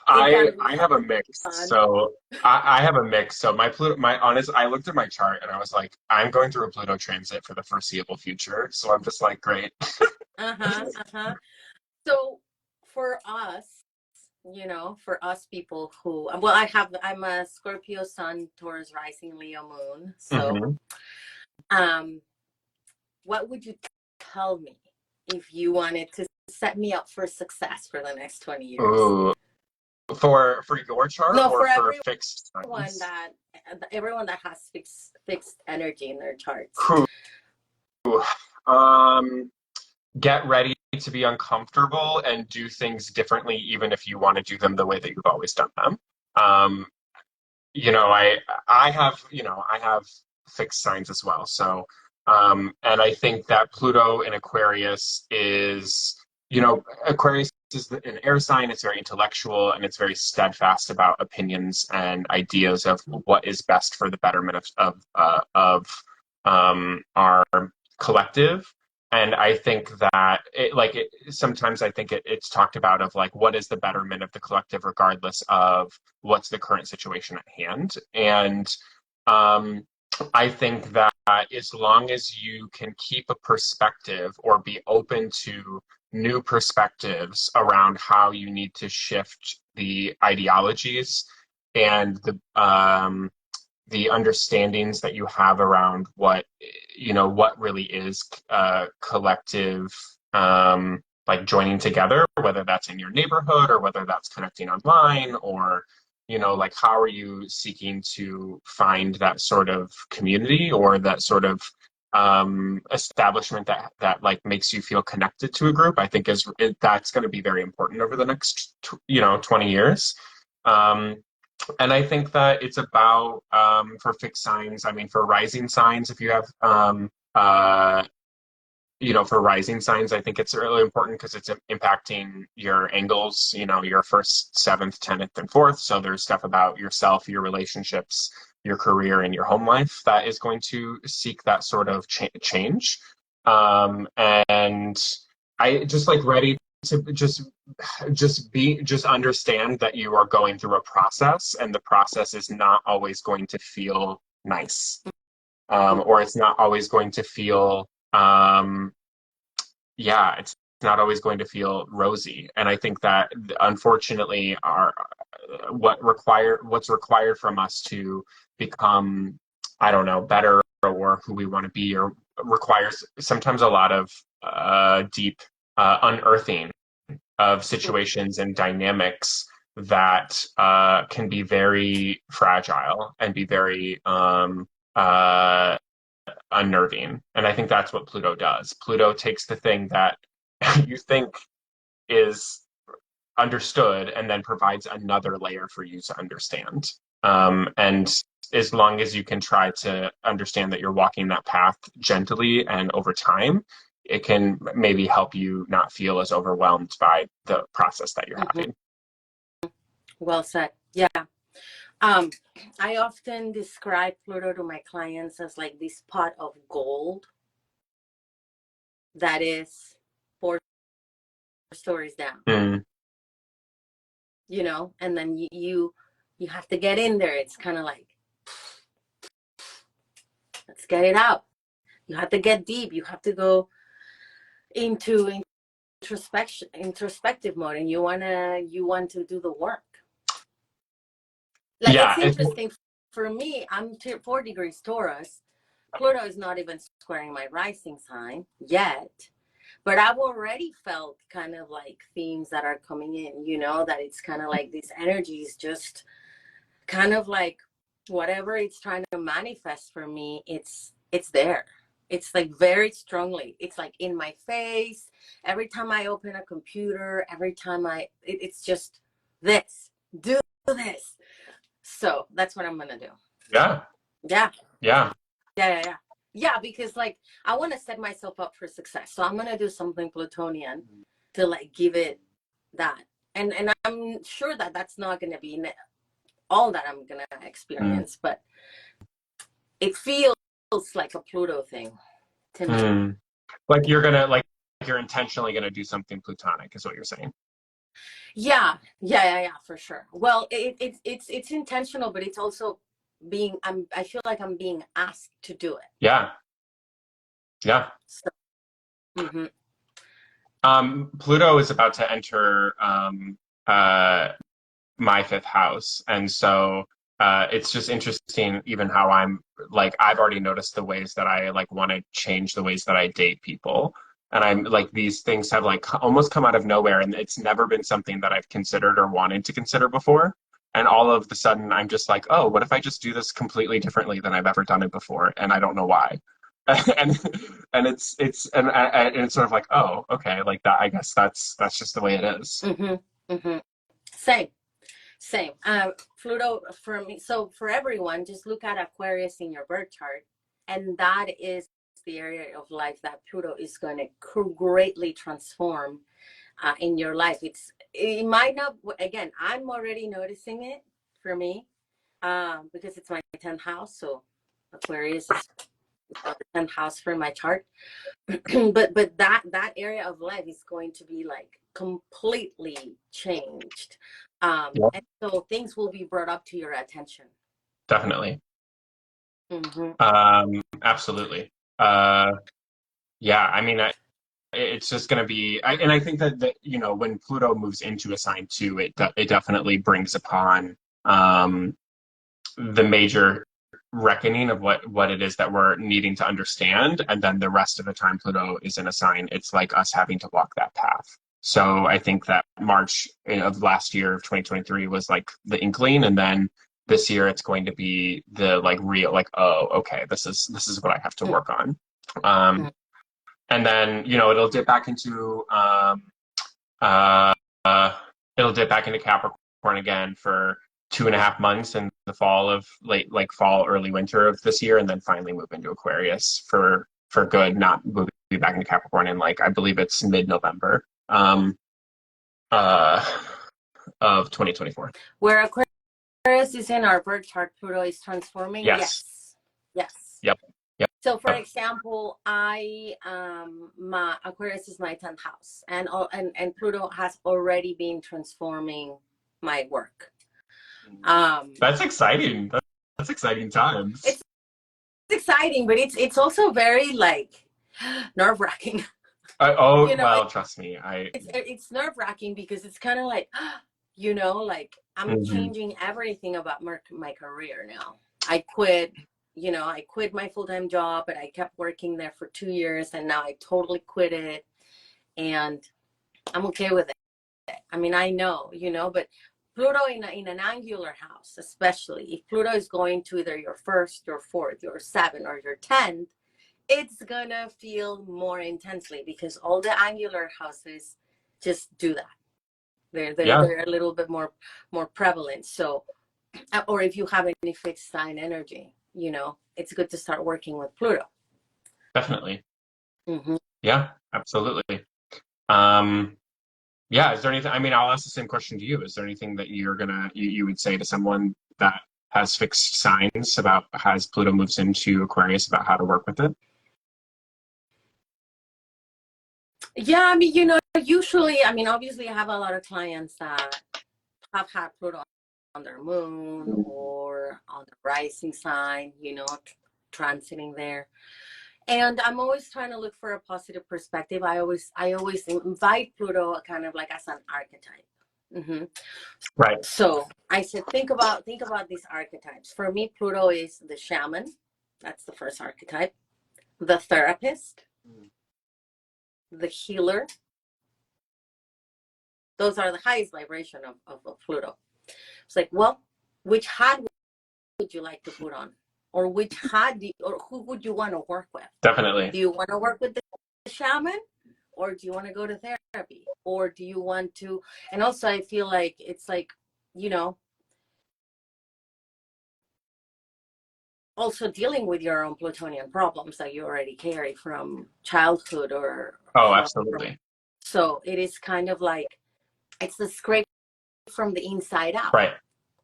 I have a mix. fun. So I have a mix. So my Pluto, my honest, I looked at my chart and I was like, I'm going through a Pluto transit for the foreseeable future. So I'm just like, great. So for us, you know, for us people who, well, I'm a Scorpio sun, Taurus rising, Leo moon. So hmm what would you tell me if you wanted to set me up for success for the next 20 years? Ooh. For your chart No, or for for fixed signs? everyone that has fixed energy in their charts. Whew. Um, get ready to be uncomfortable and do things differently, even if you want to do them the way that you've always done them. Um, you know, I have fixed signs as well. So, and I think that Pluto in Aquarius is, you know, Aquarius is an air sign. It's very intellectual and it's very steadfast about opinions and ideas of what is best for the betterment of our collective. And I think that sometimes I think it's talked about of like what is the betterment of the collective regardless of what's the current situation at hand. And um, I think that as long as you can keep a perspective or be open to new perspectives around how you need to shift the ideologies and the understandings that you have around what what really is collective, like joining together, whether that's in your neighborhood or whether that's connecting online, or like how are you seeking to find that sort of community or that sort of establishment that like makes you feel connected to a group. I think that's going to be very important over the next 20 years. um, and I think that it's about, for fixed signs, I mean, for rising signs, if you have, for rising signs, I think it's really important because it's impacting your angles, your first, seventh, 10th, and fourth. So there's stuff about yourself, your relationships, your career, and your home life that is going to seek that sort of change. And I just like ready to just understand that you are going through a process and the process is not always going to feel nice, or it's not always going to feel it's not always going to feel rosy. And I think that unfortunately what's required from us to become, I don't know, better or who we want to be, or requires sometimes a lot of deep unearthing of situations and dynamics that can be very fragile and be very unnerving. And I think that's what Pluto does. Pluto takes the thing that you think is understood and then provides another layer for you to understand. And as long as you can try to understand that you're walking that path gently and over time, it can maybe help you not feel as overwhelmed by the process that you're having. Well said. Yeah. I often describe Pluto to my clients as like this pot of gold that is 4 stories down. Mm. And then you have to get in there. It's kind of like, let's get it out. You have to get deep. You have to go into introspective mode, and you want to do the work. Like, Yeah, it's interesting for me. I'm 4 degrees Taurus. Pluto is not even squaring my rising sign yet, but I've already felt kind of like themes that are coming in, that it's kind of like this energy is just kind of like whatever it's trying to manifest for me, it's there. It's like very strongly. It's like in my face. Every time I open a computer, every time it's just this, do this. So that's what I'm gonna do. Yeah. Yeah. Yeah. Yeah. Yeah, because like I want to set myself up for success. So I'm gonna do something Plutonian to like give it that. And I'm sure that that's not gonna be all that I'm gonna experience, but it feels like a Pluto thing to me. Like you're intentionally gonna do something plutonic, is what you're saying. Yeah, for sure. Well, it's intentional, but it's also I feel like I'm being asked to do it. Yeah. Yeah. So, mm-hmm. Pluto is about to enter my fifth house, and so it's just interesting, even how I'm like I've already noticed the ways that I like want to change the ways that I date people, and I'm like these things have like almost come out of nowhere, and it's never been something that I've considered or wanted to consider before. And all of the sudden, I'm just like, oh, what if I just do this completely differently than I've ever done it before, and I don't know why. and and it's sort of like, oh, okay, like that. I guess that's just the way it is. Mm-hmm. Mm-hmm. Same. Pluto for me. So for everyone, just look at Aquarius in your birth chart, and that is the area of life that Pluto is going to greatly transform in your life. It might not. Again, I'm already noticing it for me because it's my 10th house. So Aquarius is the 10th house for my chart. but that area of life is going to be like completely changed, Yeah, and so things will be brought up to your attention. definitely. Mm-hmm. Absolutely. Yeah, I mean, it's just going to be, and I think that you know when Pluto moves into a sign too, it definitely brings upon the major reckoning of what it is that we're needing to understand, and then the rest of the time Pluto is in a sign, it's like us having to walk that path. So I think that March of last year of 2023 was like the inkling, and then this year it's going to be the like real like, oh, okay, this is what I have to work on. Um, and then you know it'll dip back into uh, it'll dip back into Capricorn again for 2.5 months in the fall of late like fall early winter of this year, and then finally move into Aquarius for good, not moving back into Capricorn in like I believe it's mid-November uh, of 2024. Where Aquarius is in our birth chart, Pluto is transforming. Yes. Yes. Yep. Yep. So, for example, my Aquarius is my 10th house, and Pluto has already been transforming my work. That's exciting. That's exciting times. It's exciting, but it's also very like nerve-wracking. Oh, you know, well, trust me, it's nerve-wracking because it's kind of like, like I'm changing everything about my career now. I quit my full-time job, but I kept working there for 2 years, and now I totally quit it, and I'm okay with it. I mean, I know, but Pluto in an angular house, especially if Pluto is going to either your first, your fourth, your seventh, or your 10th, it's gonna feel more intensely because all the angular houses just do that. They're a little bit more prevalent. So, or if you have any fixed sign energy, it's good to start working with Pluto. Definitely. Mm-hmm. Yeah, absolutely. Yeah, is there anything, I mean, I'll ask the same question to you. Is there anything that you would say to someone that has fixed signs about as Pluto moves into Aquarius about how to work with it? Yeah, I mean, usually, I mean, obviously I have a lot of clients that have had Pluto on their moon or on the rising sign, transiting there. And I'm always trying to look for a positive perspective. I always invite Pluto kind of like as an archetype. Mm-hmm. Right. So I said, think about these archetypes. For me, Pluto is the shaman. That's the first archetype. The therapist, the healer. Those are the highest vibration of Pluto. It's like, well, which hat would you like to put on? or which had or who would you want to work with? Definitely. Do you want to work with the shaman, or do you want to go to therapy, or do you want to? And also, I feel like it's like, you know, also dealing with your own Plutonian problems that you already carry from childhood or Oh, from, absolutely. so it is kind of like it's the scrape from the inside out. Right.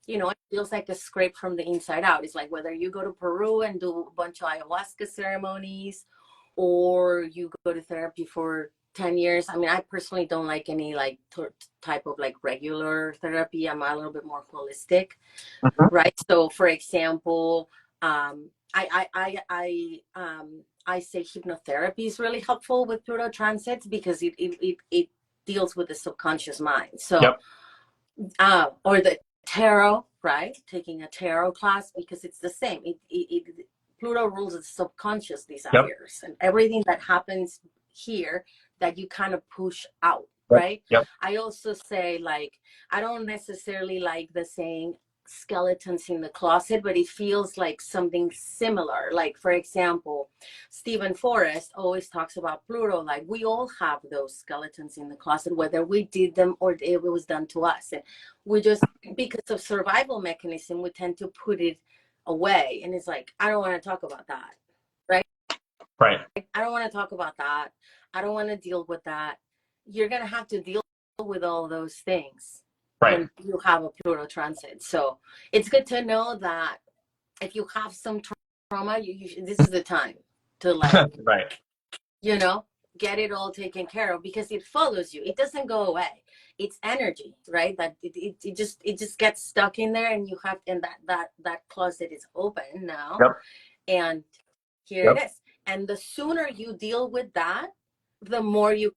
You know, it feels like a scrape from the inside out. It's like whether you go to Peru and do a bunch of ayahuasca ceremonies, or you go to therapy for 10 years. I mean, I personally don't like any like type of like regular therapy. I'm a little bit more holistic, right? So for example, I say hypnotherapy is really helpful with Pluto transits because it deals with the subconscious mind. So, Yep. Or the tarot, right? Taking a tarot class, because it's the same. Pluto rules the subconscious desires, and everything that happens here that you kind of push out, right? Yep. I also say, like, I don't necessarily like the saying skeletons in the closet, but it feels like something similar. Like, for example, Stephen Forrest always talks about Pluto, like we all have those skeletons in the closet, whether we did them or it was done to us. And we just, because of survival mechanism, we tend to put it away. And it's like, I don't want to talk about that, right? Right. I don't want to talk about that. I don't want to deal with that. You're going to have to deal with all those things when you have a Pluto transit. So it's good to know that if you have some trauma, this is the time to like, Right. you know, get it all taken care of, because it follows you. It doesn't go away. It's energy, right? That it just gets stuck in there, and you have, and that closet is open now. Yep. And here it is. And the sooner you deal with that, the more you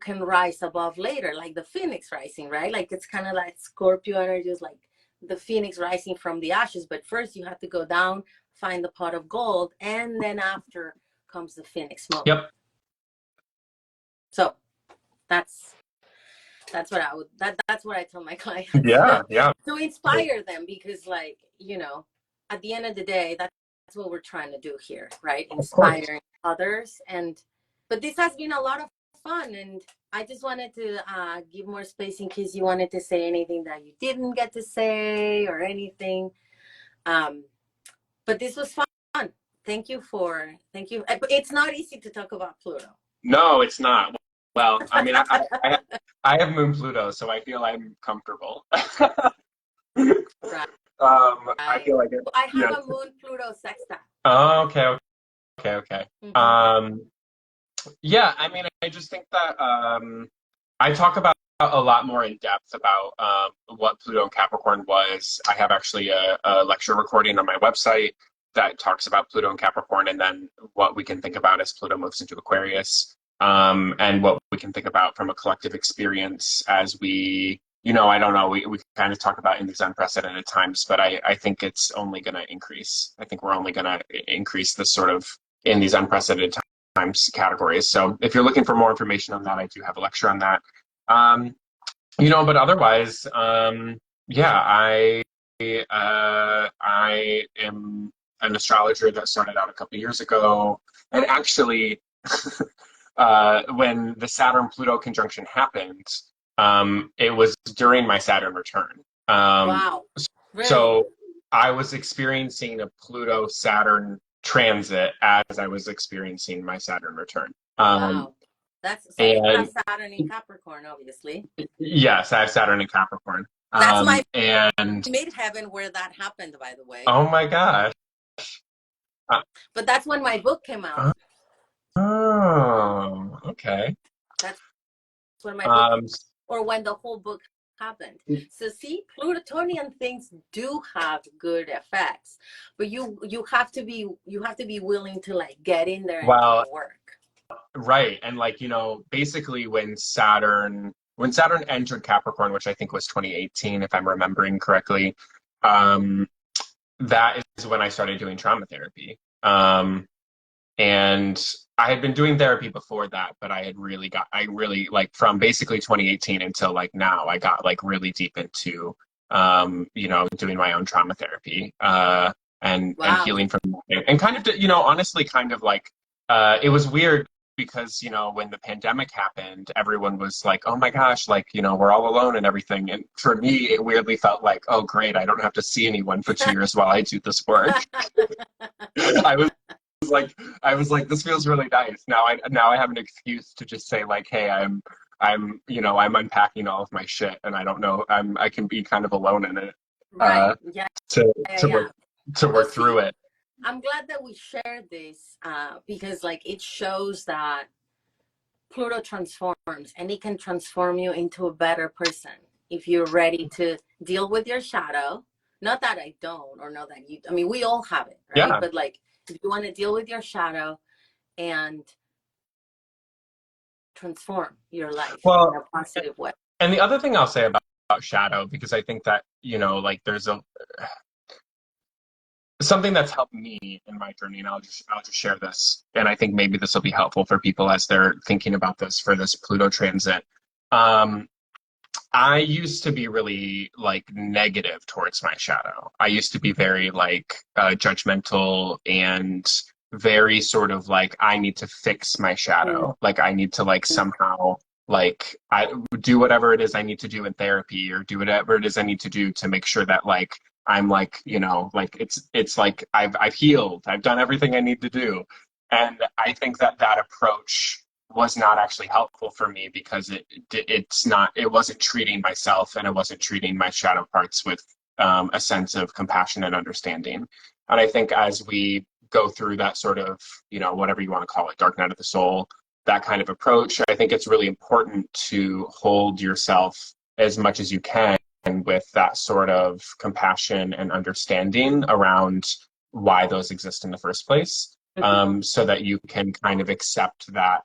can rise above later, like the phoenix rising, right? Like it's kind of like Scorpio energy is like the phoenix rising from the ashes. But first you have to go down, find the pot of gold, and then after comes the phoenix moment. Yep. So that's what I would, that's what I tell my clients. Yeah. To inspire them, because, like, you know, at the end of the day, that's what we're trying to do here, right? Inspiring others. But this has been a lot of fun, and I just wanted to give more space in case you wanted to say anything that you didn't get to say or anything. But this was fun. Thank you. It's not easy to talk about Pluto. No, it's not. Well, I mean, I have Moon Pluto, so I feel I'm comfortable. Right. I feel like it. I have a Moon Pluto sextile. Oh, okay. Mm-hmm. Yeah, I mean, I just think that I talk about a lot more in depth about what Pluto and Capricorn was. I have actually a lecture recording on my website that talks about Pluto and Capricorn, and then what we can think about as Pluto moves into Aquarius, and what we can think about from a collective experience as we, you know, I don't know, we kind of talk about in these unprecedented times, but I think it's only going to increase. I think we're only going to increase this sort of in these unprecedented times categories. So if you're looking for more information on that, I do have a lecture on that. You know, but otherwise, yeah, I am an astrologer that started out a couple of years ago, and actually, when the Saturn-Pluto conjunction happened, it was during my Saturn return. Wow. Really? So I was experiencing a Pluto-Saturn transit as I was experiencing my Saturn return. Wow. You have Saturn in Capricorn, obviously. Yes, I have Saturn in Capricorn. That's my and midheaven where that happened, by the way. Oh my gosh. But that's when my book came out. Oh, okay. That's when my book, or when the whole book happened. So see, Plutonian things do have good effects, but you have to be willing to like get in there and do the work. Right. And like, you know, basically when Saturn entered Capricorn, which I think was 2018, if I'm remembering correctly, that is when I started doing trauma therapy. And I had been doing therapy before that, but I really like from basically 2018 until like now, I got like really deep into, you know, doing my own trauma therapy. and Wow. healing from that. And kind of, honestly, kind of like, it was weird because, when the pandemic happened, everyone was like, oh my gosh, like, we're all alone and everything. And for me, it weirdly felt like, oh, great, I don't have to see anyone for 2 years while I do this work. I was like, this feels really nice. Now I have an excuse to just say like, hey, I'm unpacking all of my shit and I don't know, I can be kind of alone in it. Right. Yeah. To Yeah. work through it. I'm glad that we shared this because like it shows that Pluto transforms and it can transform you into a better person if you're ready to deal with your shadow. Not that I don't, or not that you, I mean, we all have it, right? Yeah. But like if you want to deal with your shadow and transform your life in a positive way. And the other thing I'll say about shadow, because I think that, like there's something that's helped me in my journey, and I'll just share this, and I think maybe this will be helpful for people as they're thinking about this for this Pluto transit. I used to be really like negative towards my shadow. I used to be very like judgmental and very sort of like I need to fix my shadow. Like I need to like somehow like I do whatever it is I need to do in therapy or do whatever it is I need to do to make sure that like I'm like, like it's like I've healed. I've done everything I need to do. And I think that approach was not actually helpful for me because it wasn't treating myself and it wasn't treating my shadow parts with a sense of compassion and understanding. And I think as we go through that sort of, whatever you want to call it, dark night of the soul, that kind of approach, I think it's really important to hold yourself as much as you can with that sort of compassion and understanding around why those exist in the first place, so that you can kind of accept that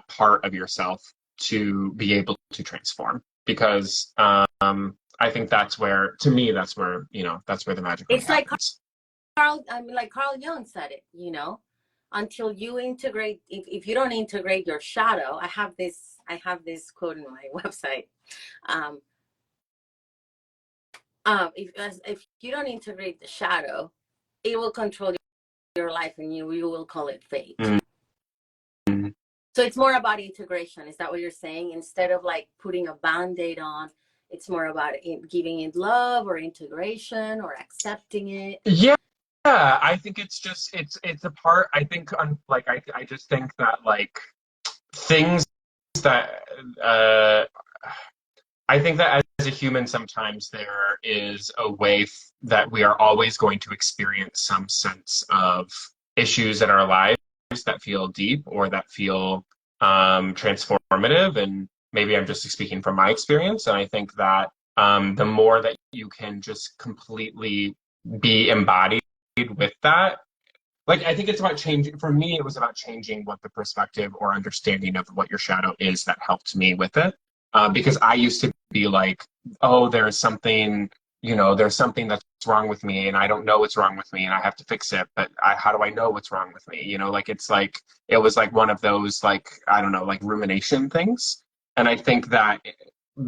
part of yourself to be able to transform. Because I think that's where, to me, that's where the magic really happens. Like Carl Jung said it, until you integrate, if you don't integrate your shadow, I have this quote in my website. If you don't integrate the shadow, it will control your life and you will call it fate. Mm-hmm. So it's more about integration. Is that what you're saying? Instead of like putting a band-aid on, it's more about giving it love or integration or accepting it. Yeah, I think it's just it's a part. I think I just think that like things that I think that as a human, sometimes there is a way that we are always going to experience some sense of issues in our lives that feel deep or that feel transformative. And maybe I'm just speaking from my experience. And I think that the more that you can just completely be embodied with that, like I think it's about changing. For me, it was about changing what the perspective or understanding of what your shadow is that helped me with it. Because I used to be like, oh, there's something that's wrong with me and I don't know what's wrong with me and I have to fix it. But how do I know what's wrong with me? Like it was like one of those, like, I don't know, like rumination things. And I think that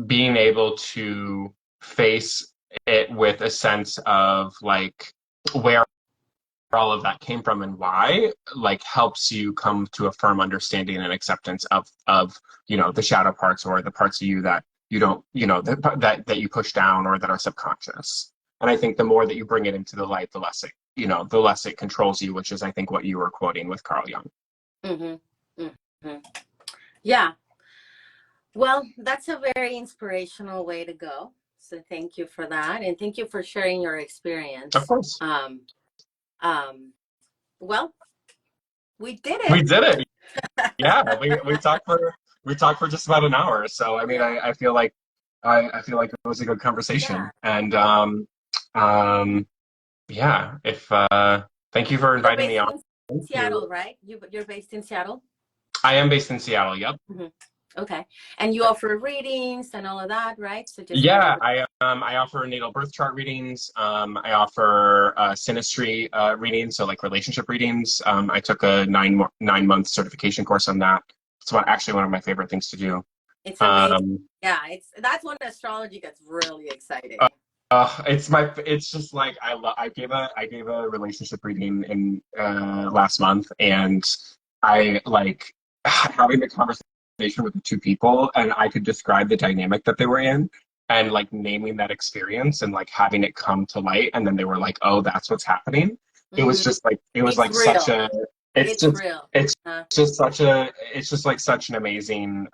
being able to face it with a sense of like where all of that came from and why, like, helps you come to a firm understanding and acceptance of the shadow parts or the parts of you that you don't, that you push down or that are subconscious. And I think the more that you bring it into the light, the less it controls you, which is, I think, what you were quoting with Carl Jung. Mm-hmm. Mm-hmm. Yeah. Well, that's a very inspirational way to go. So thank you for that. And thank you for sharing your experience. Of course. Well, we did it. We did it. Yeah, we talked for just about an hour. So I mean, yeah. I feel like it was a good conversation. Yeah. And yeah, if thank you for inviting me on. In Seattle, right? You're based in Seattle? I am based in Seattle, yep. Mm-hmm. Okay. And you offer readings and all of that, right? So just I offer natal birth chart readings. I offer synastry readings, so like relationship readings. I took a 9-month certification course on that. It's actually one of my favorite things to do. It's amazing. Yeah, that's when astrology gets really exciting. it's just like I gave a relationship reading in last month, and I like having the conversation with the two people, and I could describe the dynamic that they were in, and like naming that experience and like having it come to light, and then they were like, "Oh, that's what's happening." It was Hmm. just like it was It's like such real. a it's It's just real. it's Uh, just such a it's just like such an amazing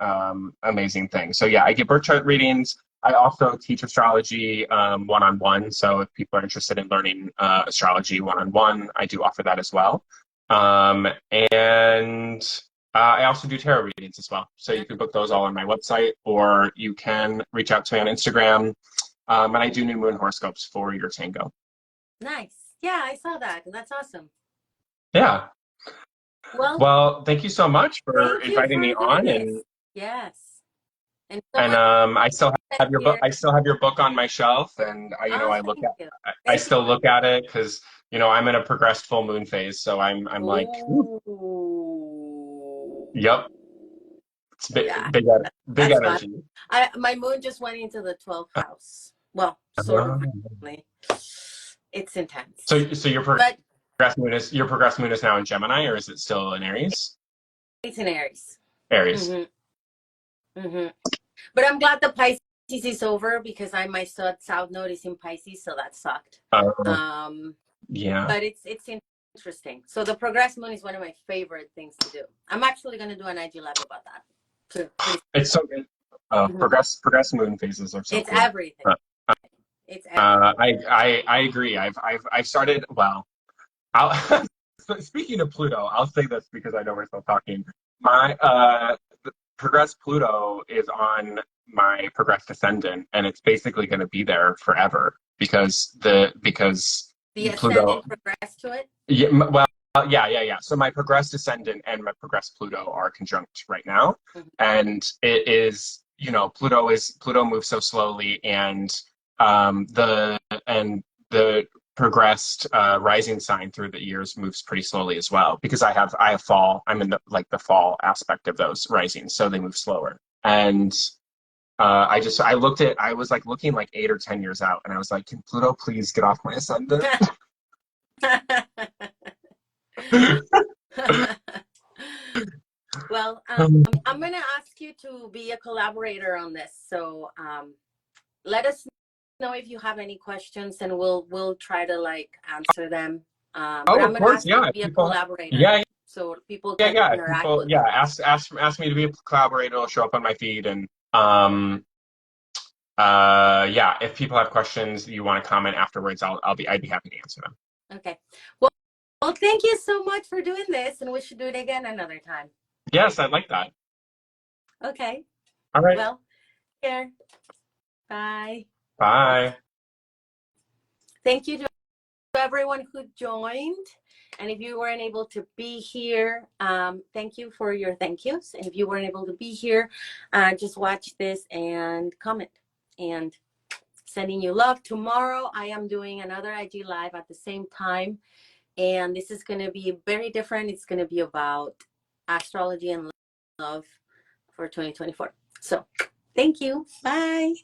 amazing thing. So yeah, I give birth chart readings. I also teach astrology one-on-one. So if people are interested in learning astrology one-on-one, I do offer that as well. And I also do tarot readings as well. So you can book those all on my website, or you can reach out to me on Instagram. And I do new moon horoscopes for your tango. nice. Yeah, I saw that. That's awesome. Yeah. Well, Well, thank you so much for thank you inviting me for doing on, this. Yes. And so and much I still have your book. here. I still have your book on my shelf, and Oh, I look thank at you. I Thank you. still look at it because I'm in a progressed full moon phase, so I'm like, "Ooh, Oh, yep, it's yeah, big that's fun. energy. My moon just went into the 12th house. Well, sort of Um, recently. It's intense. so But your progressed moon is now in Gemini, or is it still in Aries? it's in Aries. Aries. Hmm. Hmm. But I'm glad the Pisces is over because my south node is in Pisces, so that sucked. Uh, Um, yeah. but it's interesting. So the progressed moon is one of my favorite things to do. I'm actually going to do an IG live about that. Pretty It's so good. soon. Progressed moon phases are so It's cool. everything. It's everything. I agree. I've started. Well, I'll, speaking of Pluto, I'll say this because I know we're still talking. My progressed Pluto is on my progressed ascendant, and it's basically going to be there forever because The Pluto. ascendant progressed to it. Yeah, well, yeah. So my progressed ascendant and my progressed Pluto are conjunct right now, Mhm. and it is Pluto moves so slowly, and the the progressed rising sign through the years moves pretty slowly as well because I have fall. I'm in the fall aspect of those risings, so they move slower. And I was like looking like 8 or 10 years out, and I was like, can Pluto please get off my ascendant? Well, I'm going to ask you to be a collaborator on this. So let us know if you have any questions, and we'll try to like answer them. But Oh, I'm of going to course, ask you yeah. to If be a people, collaborator yeah, so people yeah, can yeah. If interact people, with yeah, me. ask me to be a collaborator. It'll show up on my feed, and yeah. If people have questions, you want to comment afterwards, I'd be happy to answer them. Okay. Well, thank you so much for doing this, and we should do it again another time. Yes, I'd like that. Okay. All right. Well, here. Bye. Bye. Thank you to everyone who joined. And if you weren't able to be here, thank you for your thank yous. And if you weren't able to be here, just watch this and comment. And sending you love. Tomorrow, I am doing another IG live at the same time. And this is going to be very different. It's going to be about astrology and love for 2024. So thank you. Bye.